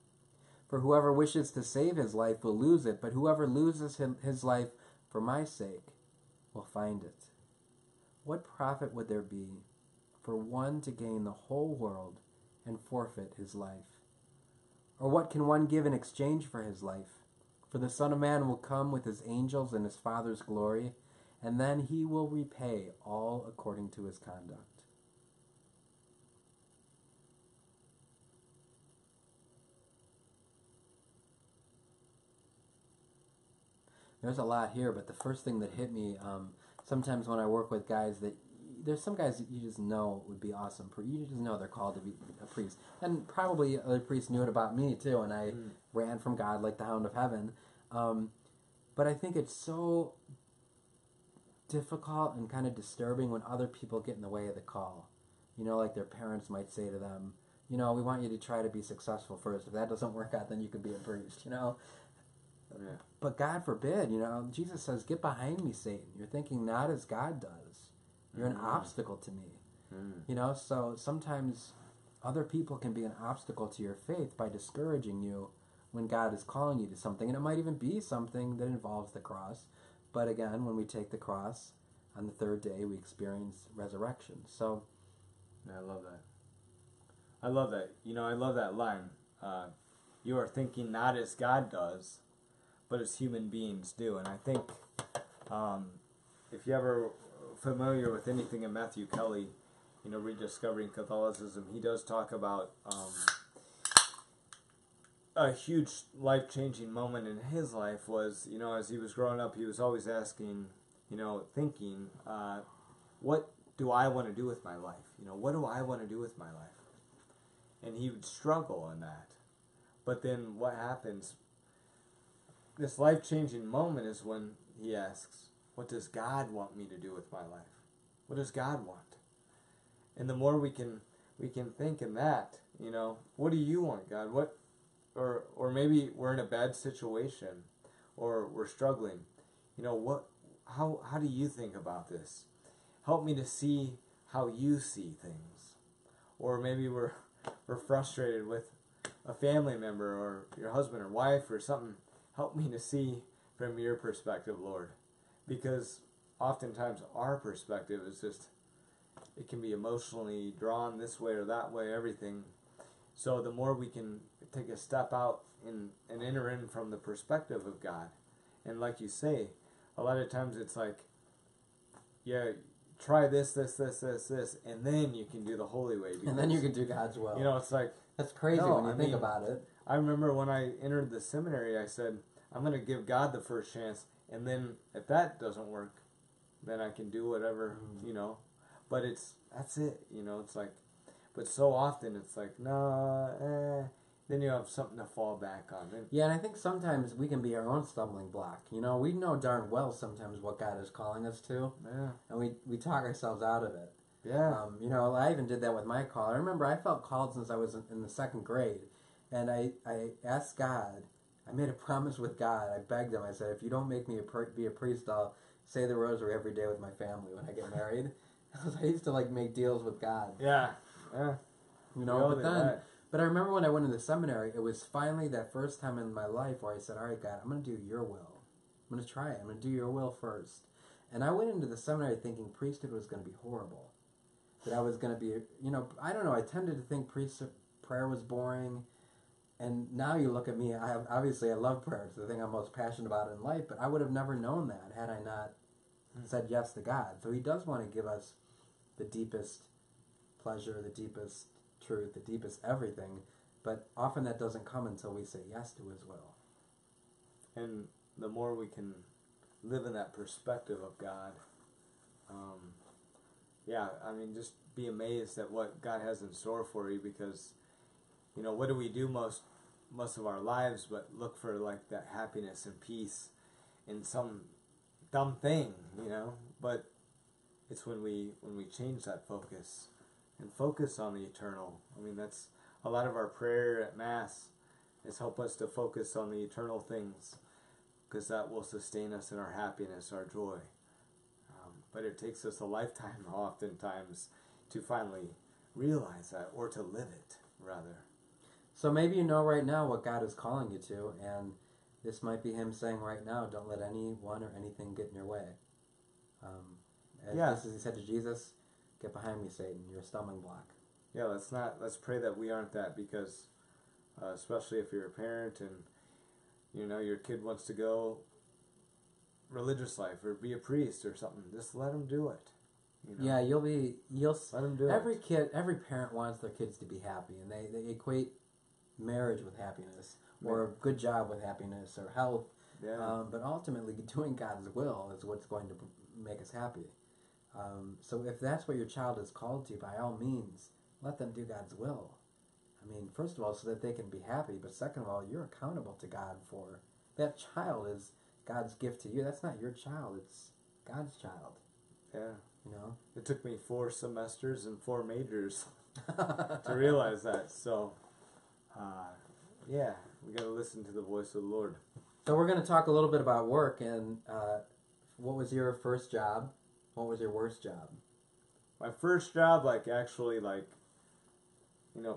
For whoever wishes to save his life will lose it, but whoever loses his life for my sake will find it. What profit would there be for one to gain the whole world and forfeit his life? Or what can one give in exchange for his life? For the Son of Man will come with his angels in his Father's glory, and then he will repay all according to his conduct. There's a lot here, but the first thing that hit me, sometimes when I work with guys there's some guys that you just know would be awesome. You just know they're called to be a priest. And probably other priests knew it about me too, and I ran from God like the hound of heaven. But I think it's so difficult and kind of disturbing when other people get in the way of the call. Like their parents might say to them, we want you to try to be successful first. If that doesn't work out, then you could be a priest, Yeah. But God forbid, Jesus says, Get behind me, Satan. You're thinking not as God does. You're an obstacle to me. So sometimes other people can be an obstacle to your faith by discouraging you when God is calling you to something. And it might even be something that involves the cross. But again, when we take the cross, on the third day we experience resurrection. So, I love that. I love that. I love that line. You are thinking not as God does, but as human beings do. And I think if you ever familiar with anything in Matthew Kelly, Rediscovering Catholicism, he does talk about a huge life-changing moment in his life was, as he was growing up, he was always asking, thinking, what do I want to do with my life? What do I want to do with my life? And he would struggle in that. But then what happens, this life-changing moment is when he asks, what does God want me to do with my life? What does God want? And the more we can think in that, what do you want, God? Or maybe we're in a bad situation, or we're struggling. How do you think about this? Help me to see how you see things. Or maybe we're frustrated with a family member or your husband or wife or something. Help me to see from your perspective, Lord. Because oftentimes our perspective is just, it can be emotionally drawn this way or that way, everything. So the more we can take a step out and enter in from the perspective of God. And like you say, a lot of times it's like, yeah, try this, and then you can do the holy way. And then you can do God's will. It's like... That's crazy when you think about it. I remember when I entered the seminary, I said, I'm going to give God the first chance, and then if that doesn't work, then I can do whatever, But that's it, it's like... But so often it's like, then you have something to fall back on. Yeah, and I think sometimes we can be our own stumbling block. We know darn well sometimes what God is calling us to. Yeah. And we talk ourselves out of it. Yeah. I even did that with my call. I remember I felt called since I was in the second grade. And I asked God, I made a promise with God. I begged him. I said, if you don't make me be a priest, I'll say the rosary every day with my family when I get married. I used to make deals with God. Yeah. Yeah. But I remember when I went into seminary, it was finally that first time in my life where I said, all right, God, I'm going to do your will. I'm going to try it. I'm going to do your will first. And I went into the seminary thinking priesthood was going to be horrible. That I was going to be, I don't know, I tended to think prayer was boring. And now you look at me, obviously I love prayer. It's the thing I'm most passionate about in life. But I would have never known that had I not said yes to God. So he does want to give us the deepest pleasure, the deepest truth, the deepest everything, but often that doesn't come until we say yes to his will. And the more we can live in that perspective of God, just be amazed at what God has in store for you, because what do we do most of our lives but look for that happiness and peace in some dumb thing, but it's when we change that focus and focus on the eternal. That's a lot of our prayer at Mass is help us to focus on the eternal things, because that will sustain us in our happiness, our joy. But it takes us a lifetime oftentimes to finally realize that, or to live it, rather. So maybe right now what God is calling you to, and this might be him saying right now, don't let anyone or anything get in your way. Just as he said to Jesus, get behind me, Satan, you're a stumbling block. Yeah, let's pray that we aren't that, because especially if you're a parent and your kid wants to go religious life or be a priest or something, just let them do it. Yeah, you'll let them do it. Every parent wants their kids to be happy, and they equate marriage with happiness, or a good job with happiness, or health. Yeah. But ultimately, doing God's will is what's going to make us happy. So if that's what your child is called to, by all means, let them do God's will. First of all, so that they can be happy, but second of all, you're accountable to God for that child. Is God's gift to you. That's not your child, it's God's child. Yeah. It took me 4 semesters and 4 majors to realize that. So, we got to listen to the voice of the Lord. So we're going to talk a little bit about work, and what was your first job? What was your worst job? My first job,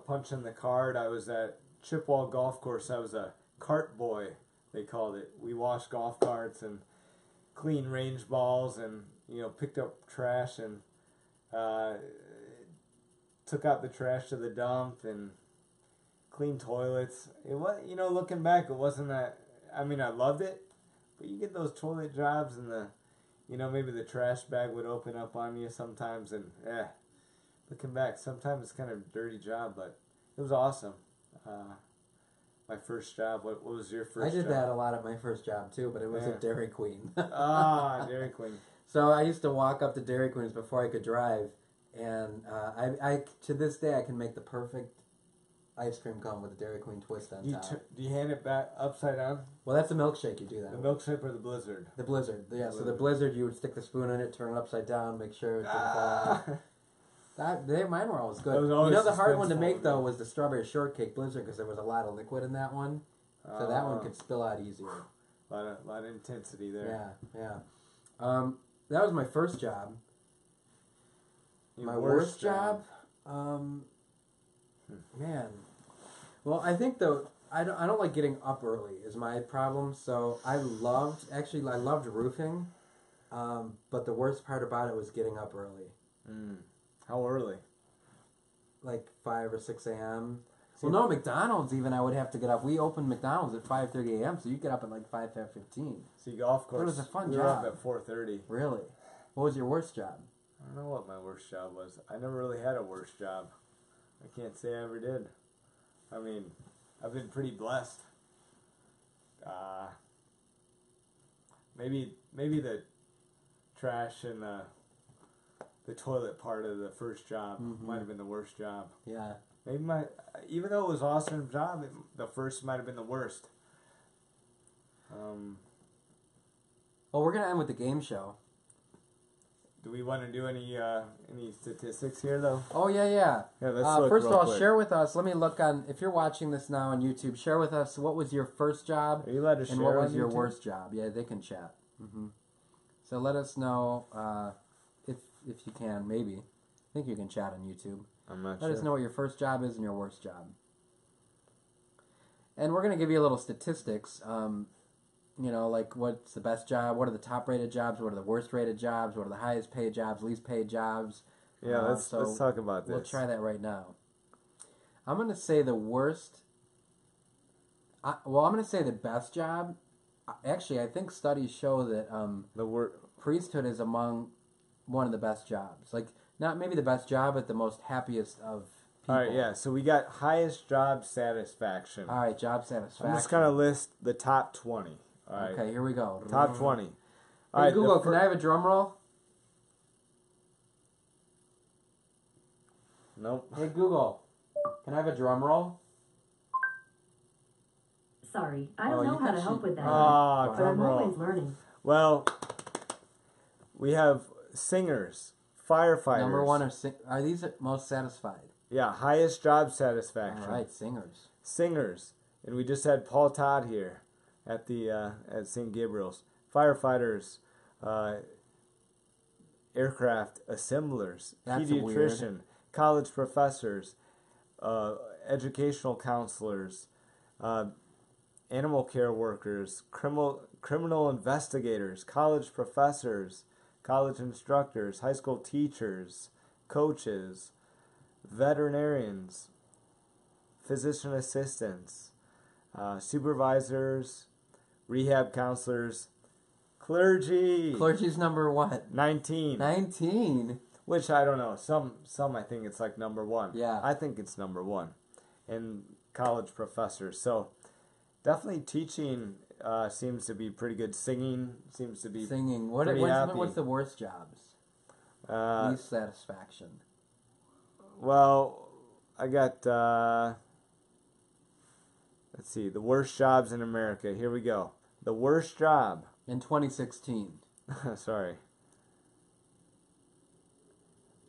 punching the card. I was at Chippewa Golf Course. I was a cart boy, they called it. We washed golf carts and clean range balls and, picked up trash and took out the trash to the dump and cleaned toilets. It was, looking back, it wasn't that, I mean, I loved it, but you get those toilet jobs and maybe the trash bag would open up on you sometimes and, looking back, sometimes it's kind of a dirty job, but it was awesome. My first job. What was your first job? I did that a lot at my first job too, but it was at Dairy Queen. Dairy Queen. So I used to walk up to Dairy Queens before I could drive, and I to this day I can make the perfect ice cream cone with a Dairy Queen twist on top. Do you hand it back upside down? Well, that's a milkshake. You do that. The milkshake or the Blizzard? The Blizzard. Yeah. So the Blizzard, you would stick the spoon in it, turn it upside down, make sure it didn't fall out. Mine were always good. The hard one to make though was the strawberry shortcake Blizzard because there was a lot of liquid in that one, so that one could spill out easier. A lot of intensity there. Yeah. That was my first job. My worst job, man. Well, I think though I don't like getting up early is my problem. So I loved roofing, but the worst part about it was getting up early. How early? Like 5 or 6 a.m. Well, no, McDonald's even I would have to get up. We opened McDonald's at 5:30 a.m. So you get up at like 5:15. See, golf course. It was a fun we job. We were up at 4:30. Really? What was your worst job? I don't know what my worst job was. I never really had a worst job. I can't say I ever did. I mean, I've been pretty blessed. Maybe the trash and the toilet part of the first job might have been the worst job. Yeah. Maybe even though it was an awesome job, the first might have been the worst. Well, we're gonna end with the game show. Do we want to do any statistics here though? Oh yeah. Yeah, let's look first of real all, quick. share with us. Let me look on. If you're watching this now on YouTube, share with us what was your first job Are you allowed to and share what on was your YouTube? worst job. Yeah, they can chat. So let us know if you can. Maybe I think you can chat on YouTube. I'm not Let sure. us know what your first job is and your worst job. And we're going to give you a little statistics. Like what's the best job, what are the top rated jobs, what are the worst rated jobs, what are the highest paid jobs, least paid jobs. Yeah, let's talk about this. We'll try that right now. I'm going to say the worst. I'm going to say the best job. Actually, I think studies show that priesthood is among one of the best jobs. Like, not maybe the best job, but the most happiest of people. All right, yeah. So we got highest job satisfaction. All right, job satisfaction. I'm just gonna list the top 20. All right. Okay, here we go. Top 20. Hey, All right, Google, can I have a drum roll? Nope. Hey, Google, can I have a drum roll? Sorry, I don't know how to help with that. Ah, but drum I'm roll. always learning. Well, we have singers, firefighters. Number one are these most satisfied? Yeah, highest job satisfaction. All right, singers. Singers, and we just had Paul Todd here at the at St. Gabriel's. Firefighters, aircraft assemblers, That's pediatrician, weird. college professors, educational counselors, animal care workers, criminal investigators, college professors, college instructors, high school teachers, coaches, veterinarians, physician assistants, supervisors, rehab counselors, clergy. Clergy's number what? 19. 19. Which I don't know. Some I think it's like number one. Yeah. I think it's number one. And college professors. So definitely teaching seems to be pretty good. Singing seems to be Singing. pretty happy. What's the worst jobs? Least satisfaction. Well, I got let's see, the worst jobs in America. Here we go. The worst job In 2016. sorry.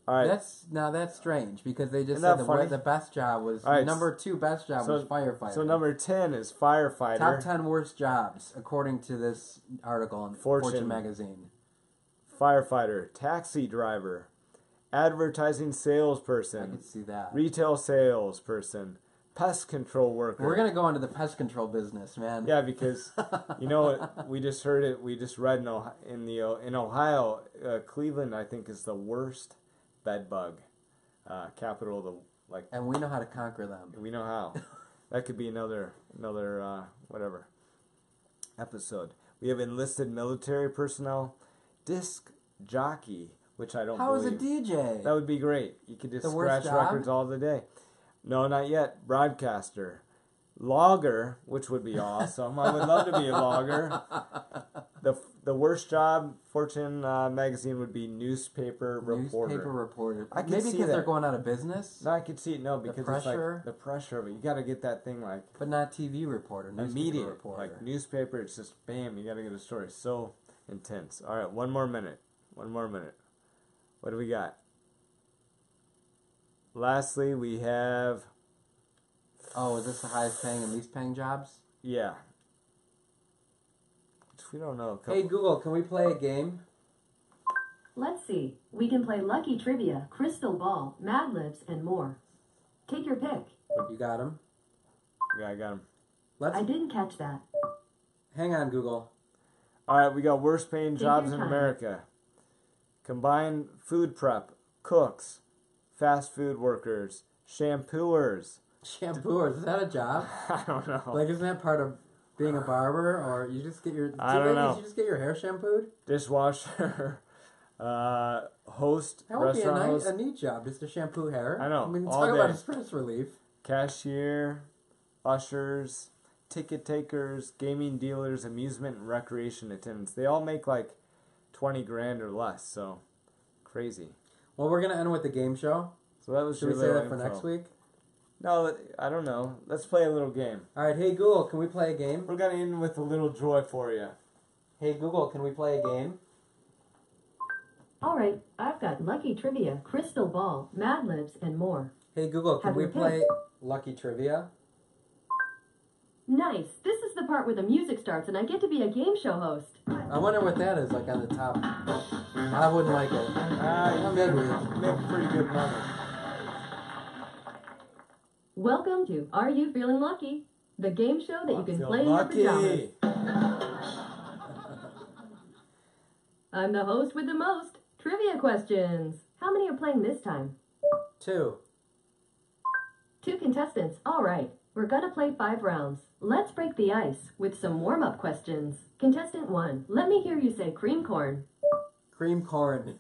All right. That's strange because they just Isn't said that funny? the best job was All right, number 2 best job was firefighter. So number 10 is firefighter. Top 10 worst jobs according to this article in Fortune magazine. Firefighter, taxi driver, advertising I salesperson, can see that. retail salesperson, pest control worker. We're gonna go into the pest control business, man. Yeah, because you know what? We just heard it. We just read in Ohio, Cleveland, I think, is the worst bed bug capital of the And we know how to conquer them. We know how. That could be another whatever episode. We have enlisted military personnel, disc jockey, which I don't. How is a believe. DJ? That would be great. You could just The worst scratch job? records all the day. No, not yet. Broadcaster. Logger, which would be awesome. I would love to be a logger. The worst job, Fortune magazine, would be newspaper reporter. Newspaper reporter. I can Maybe see because that. they're going out of business. No, I could see it. No, because pressure. it's like the pressure of it. You got to get that thing like But not TV reporter. Newspaper immediate. reporter. Like newspaper, it's just bam. You got to get a story. So intense. All right, one more minute. What do we got? Lastly, we have. Oh, is this the highest paying and least paying jobs? Yeah. Which we don't know. Hey Google, can we play a game? Let's see. We can play Lucky Trivia, Crystal Ball, Mad Libs, and more. Take your pick. You got him. Yeah, I got him. I didn't catch that. Hang on, Google. All right, we got worst paying Take jobs your in time. America. Combined food prep, cooks, fast food workers, shampooers. Shampooers, is that a job? I don't know. Like, isn't that part of being a barber, or you just get your? I don't know. You just get your hair shampooed. Dishwasher, host, That would be restaurant host, a neat job, just to shampoo hair. I know, We can all talk about day. stress relief. cashier, ushers, ticket takers, gaming dealers, amusement and recreation attendants. They all make like 20 grand or less, so crazy. Well, we're gonna end with the game show. So that was Should we your say little that for info. next week? No, I don't know. Let's play a little game. All right. Hey Google, can we play a game? We're gonna end with a little joy for you. Hey Google, can we play a game? All right, I've got Lucky Trivia, Crystal Ball, Mad Libs, and more. Hey Google, can Have we your play Lucky Trivia? Nice. This is the part where the music starts and I get to be a game show host. I wonder what that is, like on the top. I wouldn't like it. You make pretty good money. Welcome to Are You Feeling Lucky? The game show that you can Feel play in lucky. your pajamas. I'm the host with the most. Trivia questions. How many are playing this time? 2. 2 contestants. All right. We're gonna play 5 rounds. Let's break the ice with some warm-up questions. Contestant 1, let me hear you say cream corn. Cream corn.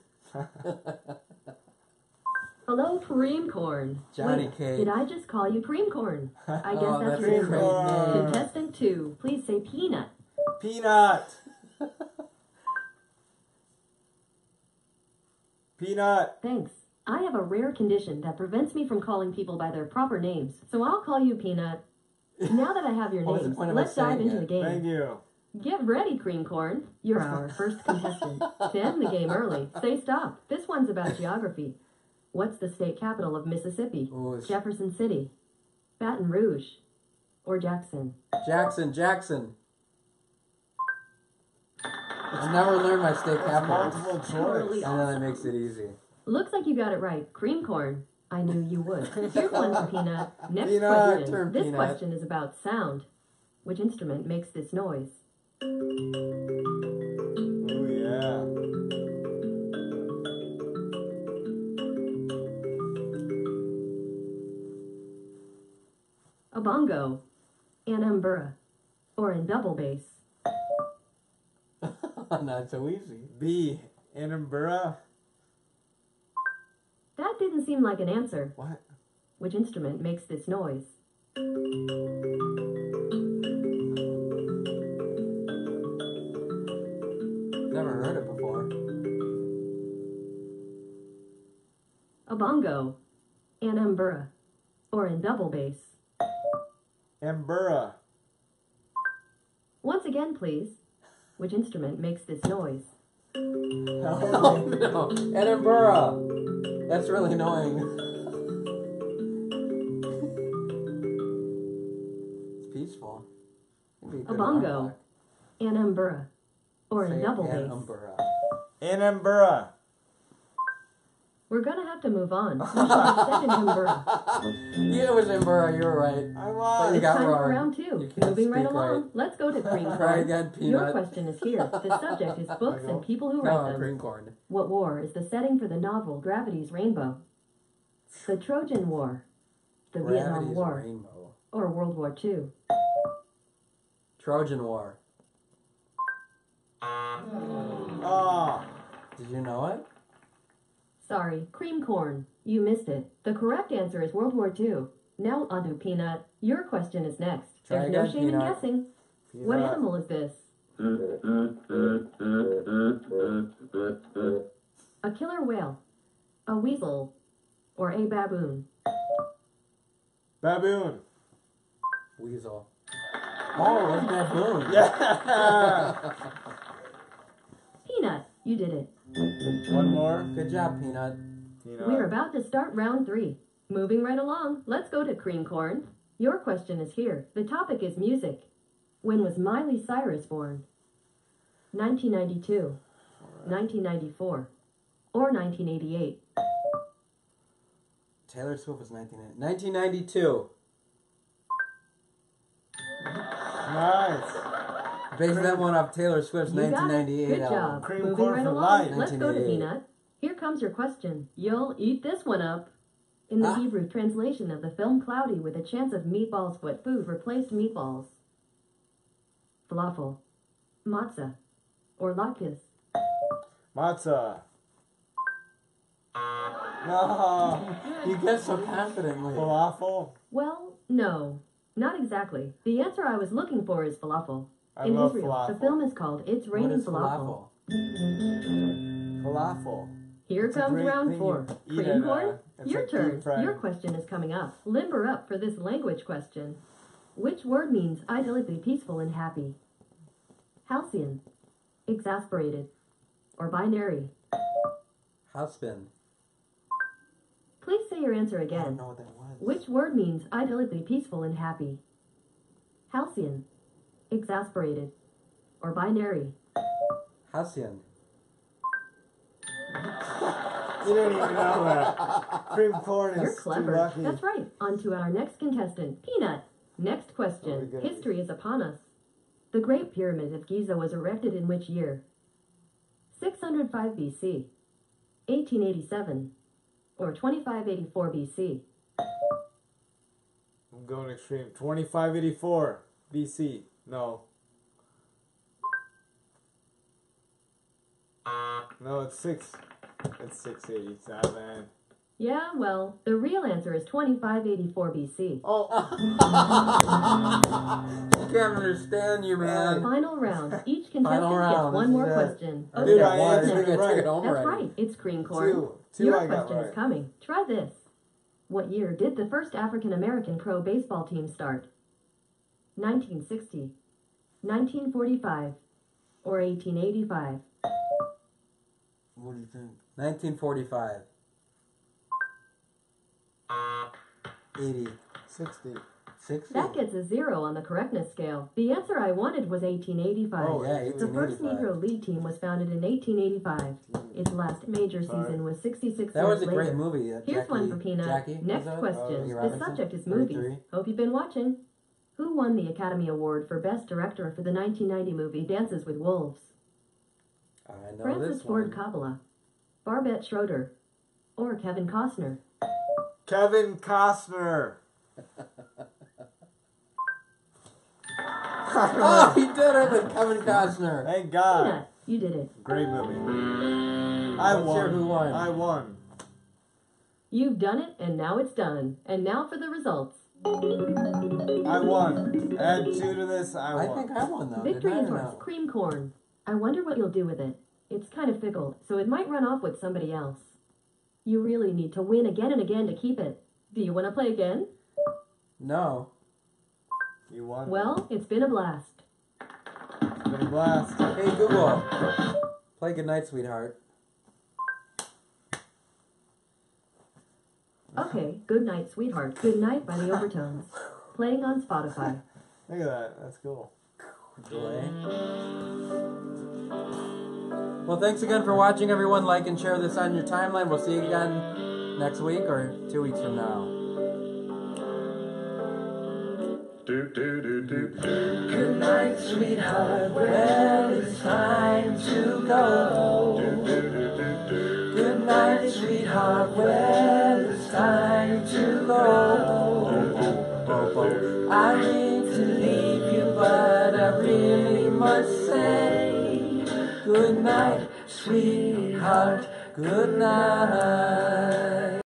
Hello, cream corn. Johnny Wait, cake. did I just call you cream corn? I guess Oh, that's that's your a great answer. name. Contestant 2, please say peanut. Peanut. Peanut. Thanks. I have a rare condition that prevents me from calling people by their proper names, so I'll call you Peanut. Now that I have your What was the names, point of let's us dive saying into it? the game. Thank you. Get ready, cream corn. You're our first contestant. To end the game early, say stop. This one's about geography. What's the state capital of Mississippi? Ooh, it's Jefferson City, Baton Rouge, or Jackson? Jackson. I've never learned my state capital. Multiple Totally choice. I know that makes it easy. Looks like you got it right. Cream corn. I knew you would. Here's one for Peanut. Next Peanut, question. turn This Peanut. question is about sound. Which instrument makes this noise? Oh yeah. A bongo, an umbura, or in double bass? Not so easy. B. Edinburgh. That didn't seem like an answer. What? Which instrument makes this noise? Never heard it before. A bongo, an umbura, or in double bass? Edinburgh. Once again, please. Which instrument makes this noise? Oh no, Edinburgh. That's really annoying. It's peaceful. It'd be A good bongo, rock. an umbura, or in Say double an bass? umbra. Edinburgh. We're gonna have to move on. We should have said in Canberra. It was in Burra, you were right. I But won. you got Time for wrong. round You 2. can't Moving right speak along. right. Let's go to cream Try corn. again, Your Peanut. question is here. The subject is books and people who write No, them. green corn. What war is the setting for the novel Gravity's Rainbow? The Trojan War, the Vietnam Gravity's War, rainbow. or World War II? Trojan War. Oh. Did you know it? Sorry, cream corn. You missed it. The correct answer is World War II. Now on to Peanut. Your question is next. Try There's no again, shame in Peanut. guessing. What Peanut. animal is this? A killer whale, a weasel, or a baboon? Baboon. Weasel. Oh, it's baboon. Yeah. Peanut, you did it. One more. Good job, Peanut. We're about to start round 3. Moving right along, let's go to cream corn. Your question is here. The topic is music. When was Miley Cyrus born? 1992, 1994, or 1988? Taylor Swift was 1992. Nice. Based that one off Taylor Swift's You got it. 1998 Good album. job. Cream Moving corn right for along, life. let's go to 1988. Peanut. Here comes your question. You'll eat this one up. In the Ah. Hebrew translation of the film Cloudy with a Chance of Meatballs, what food replaced meatballs? Falafel, matzah, or latkes? Matzah. No. You guessed so confidently. Falafel. Well, no, not exactly. The answer I was looking for is falafel. I In love Israel, the falafel. film is called It's What Raining is Falafel. Falafel. Here It's a comes great round thing 4. you eat Cream at, corn? it's Your like turn. deep fried. Your question is coming up. Limber up for this language question. Which word means idyllically peaceful and happy? Halcyon, exasperated, or binary? Husband. Please say your answer I don't again. know what that was. Which word means idyllically peaceful and happy? Halcyon, exasperated, or binary? Halcyon. You don't even know that. Cream corn is You're too clever. lucky. That's right. On to our next contestant, Peanut. Next Oh, question. good. History is upon us. The Great Pyramid of Giza was erected in which year? 605 BC, 1887, or 2584 BC? I'm going extreme. 2584 BC. No. No, it's 687. Yeah, well, the real answer is 2584 BC. Oh. I can't understand you, man. Final round. Each Final contestant round. gets one This more is it. question. I Dude, got I one. answered I think I it took right. it home That's already. right. It's cream corn. Two Your I got question right. is coming. Try this. What year did the first African American pro baseball team start? 1960, 1945, or 1885? What do you think? 1945. 80. 60. 60. That gets a 0 on the correctness scale. The answer I wanted was 1885. Oh, yeah, The first 1885. Negro League team was founded in 1885. Its last major Sorry. season was 66 That was years a great later. movie. Here's Jackie, one for Peanut. Jackie, Next was that? question. Jackie The Robinson? subject is 33. movies. Hope you've been watching. Who won the Academy Award for Best Director for the 1990 movie Dances with Wolves? I know Francis this Ford one. Coppola, Barbette Schroeder, or Kevin Costner? Kevin Costner. Oh, he did it with Kevin Costner. Thank God. Peanut, you did it. Great movie. I Let's hear won. who won. I won. You've done it, and now it's done. And now for the results. I won. Add 2 to this. I I won. think I won though. Victory didn't is I? yours. No. Cream corn. I wonder what you'll do with it. It's kind of fickle, so it might run off with somebody else. You really need to win again and again to keep it. Do you want to play again? No. You won. Well, it's been a blast. It's been a blast. Hey Google, play Goodnight, Sweetheart. Okay, good night, sweetheart. Good night by the Overtones. Playing on Spotify. Look at that. That's cool. Delay. Well, thanks again for watching, everyone. Like and share this on your timeline. We'll see you again next week or 2 weeks from now. Good night, sweetheart. Well, it's time to go. Good night, sweetheart. Well, it's time to go. I hate to leave you, but I really must say, good night, sweetheart. Good night.